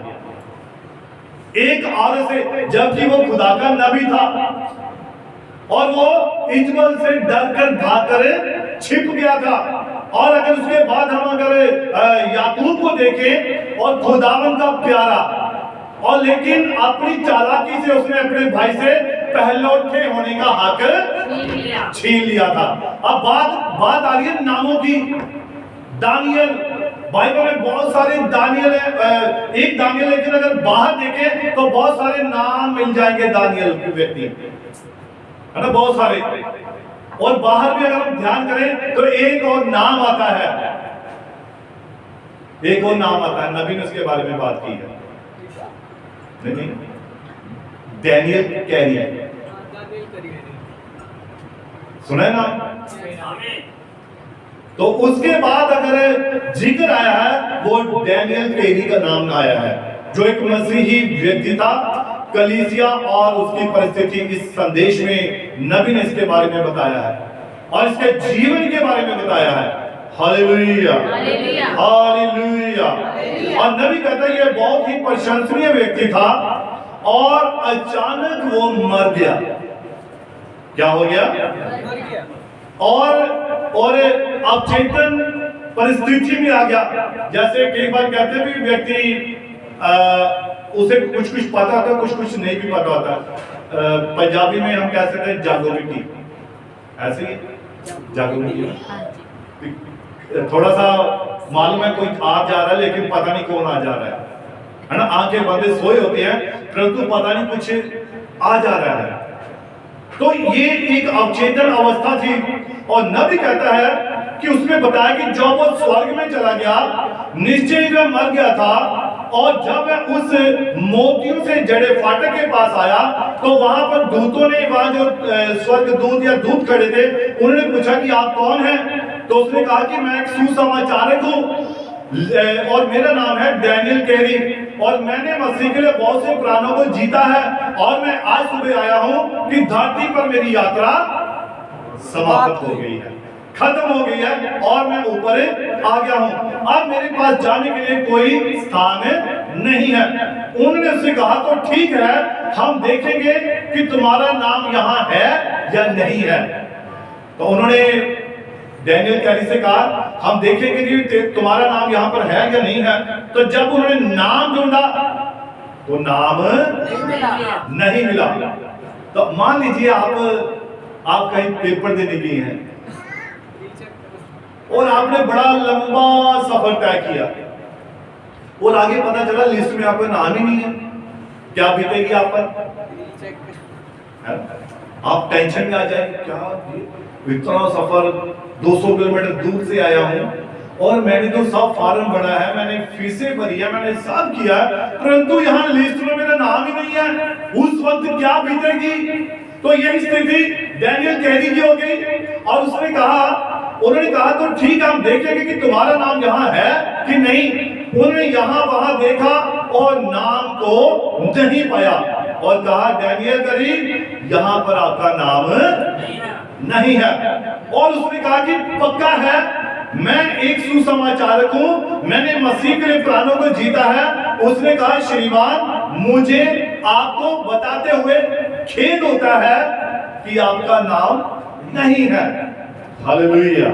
एक औरत से, जबकि वो खुदा का नबी था, और वो इजबल से डरकर भागकर छिप गया था। और अगर उसके बाद हम अगर याकूब को देखें, और खुदावन का प्यारा, और लेकिन अपनी चालाकी से उसने अपने भाई से पहलौठे होने का हक छीन लिया था। अब बात आ रही है नामों की। दानियल, बाइबल में बहुत सारे दानियल है, एक दानियल, लेकिन अगर बाहर देखें तो बहुत सारे नाम मिल जाएंगे दानियल के व्यक्ति, है ना, बहुत सारे। और बाहर भी अगर हम ध्यान करें तो एक और नाम आता है, एक और नाम आता है, नबी ने उसके बारे में बात की है, लेकिन डैनियल कैरियर सुना है ना? तो उसके बाद अगर जिक्र आया है, वो डैनियल कैरी का नाम आया है, जो एक मसीही व्यक्ति था। कलीसिया और उसकी परिस्थिति, इस संदेश में नबी ने इसके बारे में बताया है, और इसके जीवन के बारे में बताया है। Hallelujah, hallelujah. और नबी कहता है ये बहुत ही प्रशंसनीय व्यक्ति था, और अचानक वो मर गया। क्या हो गया? और अवचेतन परिस्थिति में आ गया। जैसे कई बार कहते हैं भी व्यक्ति उसे कुछ कुछ पता होता है, कुछ कुछ नहीं भी पता होता। पंजाबी में हम कह सकते हैं जागो मिट्टी, ऐसे ही जागो मिट्टी। थोड़ा सा मालूम है कोई आ जा रहा है लेकिन पता नहीं कौन आ जा रहा है ना। आंखें बंदे सोए होते हैं परंतु पता नहीं कुछ आ जा रहा है। तो ये एक अवचेतन अवस्था थी। और नबी कहता है कि उसमें बताया कि जब वो स्वर्ग में चला गया, निश्चय ही वह मर गया था। और जब वह उस मोतियों से जड़े फाटक के पास आया तो वहां पर दूतों ने, वहां जो स्वर्ग दूत या दूत खड़े थे, उन्होंने पूछा कि आप कौन हैं? तो उसने कहा कि मैं एक सुसमाचारक हूं और मेरा नाम है डैनियल कैरी और मैंने मसीह के लिए बहुत से प्राणों को जीता है और मैं आज सुबह आया हूं कि धरती पर मेरी यात्रा समाप्त हो गई है, खत्म हो गई है और मैं ऊपर आ गया हूं। अब मेरे पास जाने के लिए कोई स्थान नहीं है। उन्होंने उससे कहा तो ठीक है, हम देखेंगे कि तुम्हारा नाम यहाँ है या नहीं है। तो उन्होंने डैनियल कैरी से कहा हम देखेंगे कि तुम्हारा नाम यहाँ पर है या नहीं है। तो जब उन्होंने नाम ढूंढा तो नाम नहीं मिला। तो मान लीजिए आप कहीं पेपर देने गए हैं और आपने बड़ा लंबा सफर तय किया और आगे पता चला लिस्ट में आपका नाम ही नहीं है, क्या बीतेगी आप पर? आप टेंशन में आ जाएंगे, क्या इतना सफर 200 किलोमीटर दूर से आया हूं और मैंने तो सब फॉर्म भरा है, मैंने फीसें भरी है, मैंने सब किया, परंतु यहाँ लिस्ट में मेरा नाम ही नहीं है। उस वक्त क्या बीतेगी? तो यही स्थिति डैनियल कैरी की हो गई। और उन्होंने कहा तो ठीक है, हम देखेंगे कि तुम्हारा नाम यहाँ है कि नहीं। उन्होंने यहाँ वहां देखा और नाम को नहीं पाया और कहा डैनियल कैरी यहाँ पर आपका नाम नहीं है। और उसने कहा कि पक्का है, मैं एक सुसमाचारक हूं, मैंने मसीह के लिए प्राणों को जीता है। उसने कहा श्रीमान, मुझे आपको बताते हुए खेद होता है कि आपका नाम नहीं है। हालेलुया,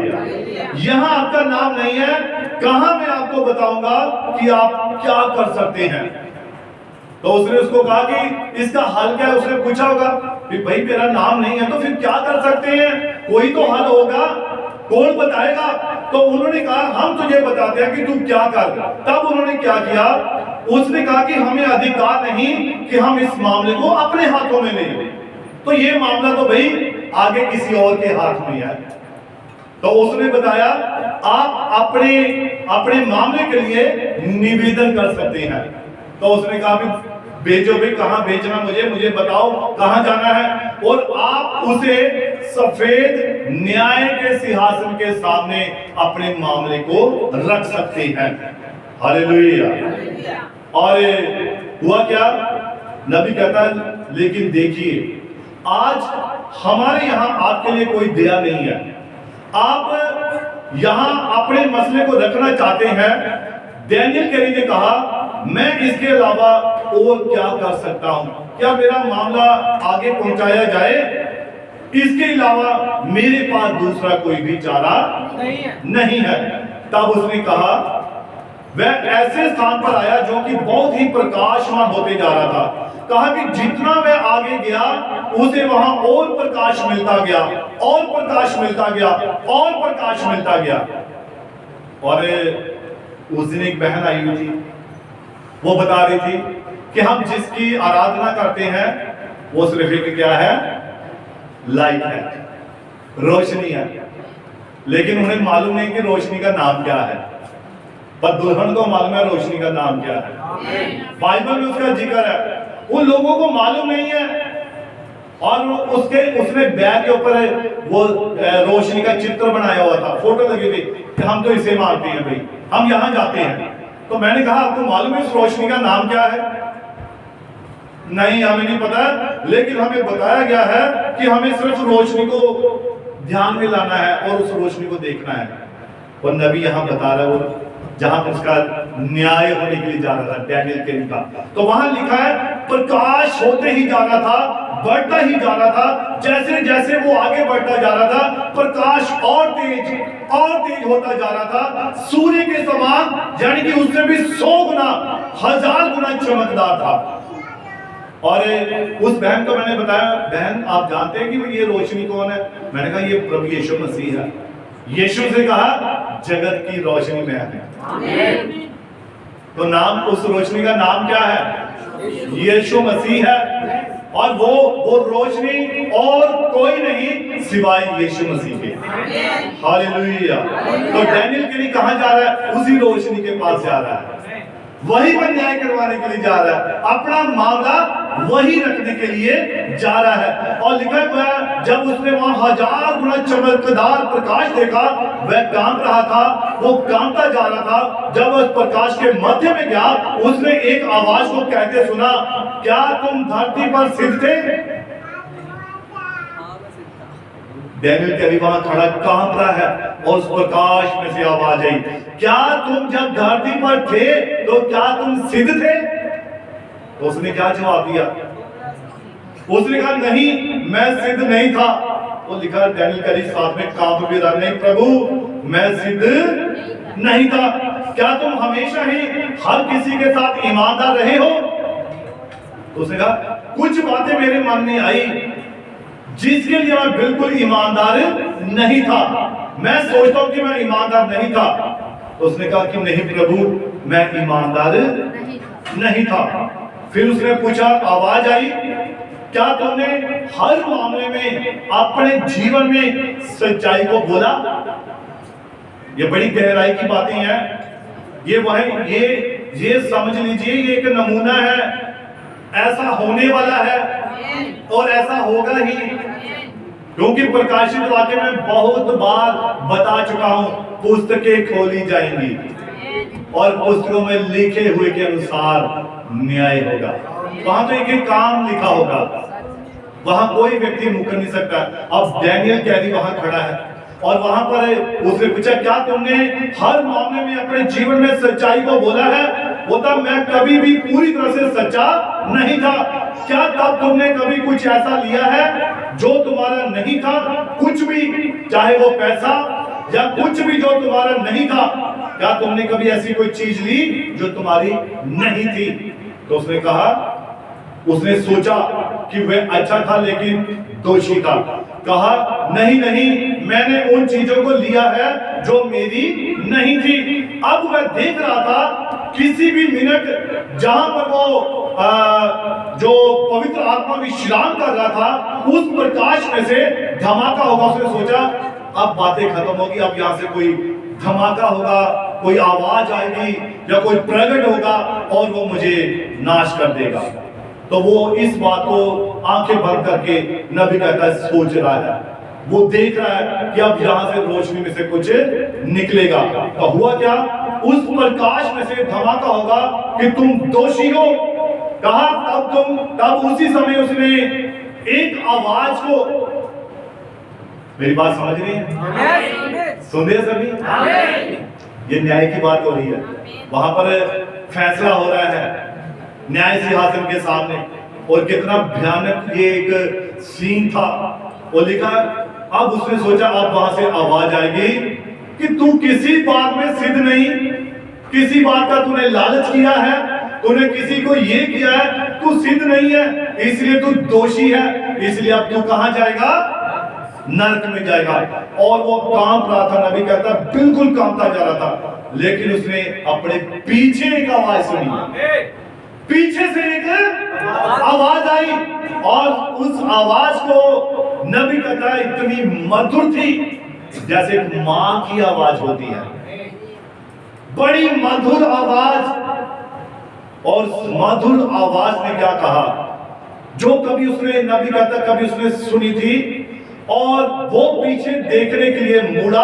यहां आपका नाम नहीं है। कहां मैं आपको बताऊंगा कि आप क्या कर सकते हैं। तो उसने उसको कहा कि इसका हल क्या है। उसने पूछा होगा कि भाई मेरा नाम नहीं है तो फिर क्या कर सकते हैं, कोई तो हल होगा, कौन बताएगा? तो उन्होंने कहा हम तुझे बताते हैं कि तू क्या कर। तब उन्होंने क्या किया, उसने कहा कि हमें अधिकार नहीं कि हम इस मामले को अपने हाथों में लें, तो ये मामला तो भाई आगे किसी और के हाथ में है। तो उसने बताया आप अपने मामले के लिए निवेदन कर सकते हैं। तो उसने कहा भेजो भाई, कहां भेजना, मुझे बताओ कहां जाना है। और आप उसे सफेद न्याय के सिंहासन के सामने अपने मामले को रख सकते हैं। हालेलुया। और हुआ क्या, नबी कहता है लेकिन देखिए आज हमारे यहां आपके लिए कोई दया नहीं है, आप यहां अपने मसले को रखना चाहते हैं। डैनियल कैरी ने कहा मैं इसके अलावा और क्या कर सकता हूं, क्या मेरा मामला आगे पहुंचाया जाए, इसके अलावा मेरे पास दूसरा कोई भी चारा नहीं है। तब उसने कहा वह ऐसे स्थान पर आया जो कि बहुत ही प्रकाशमान होते जा रहा था। कहा कि जितना वह आगे गया उसे वहां और प्रकाश मिलता गया और प्रकाश मिलता गया और प्रकाश मिलता गया। और उस दिन एक बहन आई हुई थी, वो बता रही थी कि हम जिसकी आराधना करते हैं वो सिर्फ एक क्या है, लाइट है, रोशनी है, लेकिन उन्हें मालूम नहीं कि रोशनी का नाम क्या है, पर दुल्हन को मालूम है रोशनी का नाम क्या है। बाइबल में उसका जिक्र है, उन लोगों को मालूम नहीं है। और उसने बैग के ऊपर वो रोशनी का चित्र बनाया हुआ था, फोटो लगी थी कि हम तो इसे मानते हैं भाई, हम यहां जाते हैं। तो मैंने कहा आपको मालूम है इस रोशनी का नाम क्या है? नहीं, हमें नहीं पता, लेकिन हमें बताया गया है कि हमें सिर्फ रोशनी को ध्यान में लाना है और उस रोशनी को देखना है। और नबी यहां बता रहा है वो जहां पर उसका न्याय होने के लिए जा रहा था, डैनियल के का। तो वहां लिखा है प्रकाश होते ही जा रहा था, बढ़ता ही जा रहा था। जैसे जैसे वो आगे बढ़ता जा रहा था, प्रकाश और तेज होता जा रहा था, सूर्य के समान, यानी कि उससे भी 100 गुना 1000 गुना चमकदार था। और उस बहन को मैंने बताया, बहन आप जानते हैं कि ये रोशनी कौन है? मैंने कहा ये प्रभु यीशु मसीह है। यीशु से कहा जगत की रोशनी में है। तो नाम, उस रोशनी का नाम क्या है? यीशु मसीह है। और वो रोशनी और कोई नहीं सिवाय यीशु मसीह के। हालेलुया। तो डैनियल के लिए कहां जा रहा है? उसी रोशनी के पास जा रहा है, वही पर न्याय करवाने के लिए जा रहा है, अपना मामला वही रखने के लिए जा रहा है। और लिखा हुआ है जब उसने वहां 1000 गुना चमकदार प्रकाश देखा, वह कांप रहा था, वो कांपता जा रहा था। जब उस प्रकाश के मध्य में गया, उसने एक आवाज को कहते सुना, क्या तुम धरती पर स्थित थे? डैनियल कभी वहां खड़ा कांप रहा है और उस प्रकाश में से आवाज आई, क्या तुम जब धरती पर थे तो क्या तुम सिद्ध थे? तो उसने क्या जवाब दिया? उसने कहा नहीं, मैं सिद्ध नहीं था। वो लिखा डैनियल करी साथ में कांप भी रहा, नहीं प्रभु मैं सिद्ध नहीं था। क्या तुम हमेशा ही हर किसी के साथ ईमानदार रहे हो? तो उसने कहा कुछ बातें मेरे मन में आई जिसके लिए मैं बिल्कुल ईमानदार नहीं था। मैं सोचता हूं कि मैं ईमानदार नहीं था। तो उसने कहा कि नहीं प्रभु मैं ईमानदार नहीं था। फिर उसने पूछा, आवाज आई, क्या तुमने हर मामले में अपने जीवन में सच्चाई को बोला? ये बड़ी गहराई की बातें हैं। ये वह ये समझ लीजिए, ये एक नमूना है, ऐसा होने वाला है और ऐसा होगा ही। क्योंकि प्रकाशित वाक्य में बहुत बार बता चुका हूं, पुस्तकें खोली जाएंगी और पुस्तकों में लिखे हुए के अनुसार न्याय होगा। वहां तो एक काम लिखा होगा, वहां कोई व्यक्ति मुकर नहीं सकता। अब डैनियल कैदी वहां खड़ा है और वहां पर उसने पूछा, क्या तुमने हर मामले में अपने जीवन में सच्चाई को बोला है? वो तब मैं कभी भी पूरी तरह से सच्चा नहीं था। क्या तब तुमने कभी कुछ ऐसा लिया है जो तुम्हारा नहीं था? कुछ भी, चाहे वो पैसा या कुछ भी जो तुम्हारा नहीं था, क्या तुमने कभी ऐसी कोई चीज ली जो तुम्हारी नहीं थी? तो उसने कहा, उसने सोचा कि वह अच्छा था लेकिन दोषी था। कहा नहीं नहीं, मैंने उन चीजों को लिया है जो मेरी नहीं थी। अब वह देख रहा था किसी भी मिनट जहां पर वो जो पवित्र आत्मा विश्राम कर रहा था, उस प्रकाश में से धमाका होगा। उसने सोचा अब बातें खत्म होगी, अब यहां से कोई धमाका होगा, कोई आवाज आएगी या कोई प्रकट होगा और वो मुझे नाश कर देगा। तो वो इस बात को आंखें बंद करके नबी कहता है सोच रहा है, वो देख रहा है कि अब यहां से रोशनी में से कुछ निकलेगा। तो हुआ क्या? उस प्रकाश में से धमाका होगा कि तुम दोषी हो। कहा तब उसी समय उसने एक आवाज को, मेरी बात समझ रही है? सुन रहे सभी? ये न्याय की बात हो रही है, वहां पर फैसला हो रहा है न्याय सिंहासन के सामने। और कितना भयानक ये एक सीन था। वो लिखा, अब उसने सोचा अब वहां से आवाज आएगी कि तू किसी बात में सिद्ध नहीं, किसी बात का तूने लालच किया है, तूने किसी को ये किया है, तू सिद्ध नहीं है, इसलिए तू दोषी है, इसलिए अब तू कहां जाएगा? नरक में जाएगा। और वो कांप रहा था, नबी कहता बिल्कुल कांपता जा रहा था। लेकिन उसने अपने पीछे एक आवाज सुनी, पीछे से एक आवाज आई और उस आवाज को नबी कहता है इतनी मधुर थी जैसे एक मां की आवाज होती है, बड़ी मधुर आवाज। और मधुर आवाज ने क्या कहा, जो कभी उसने, नबी कहता कभी उसने सुनी थी। और वो पीछे देखने के लिए मुड़ा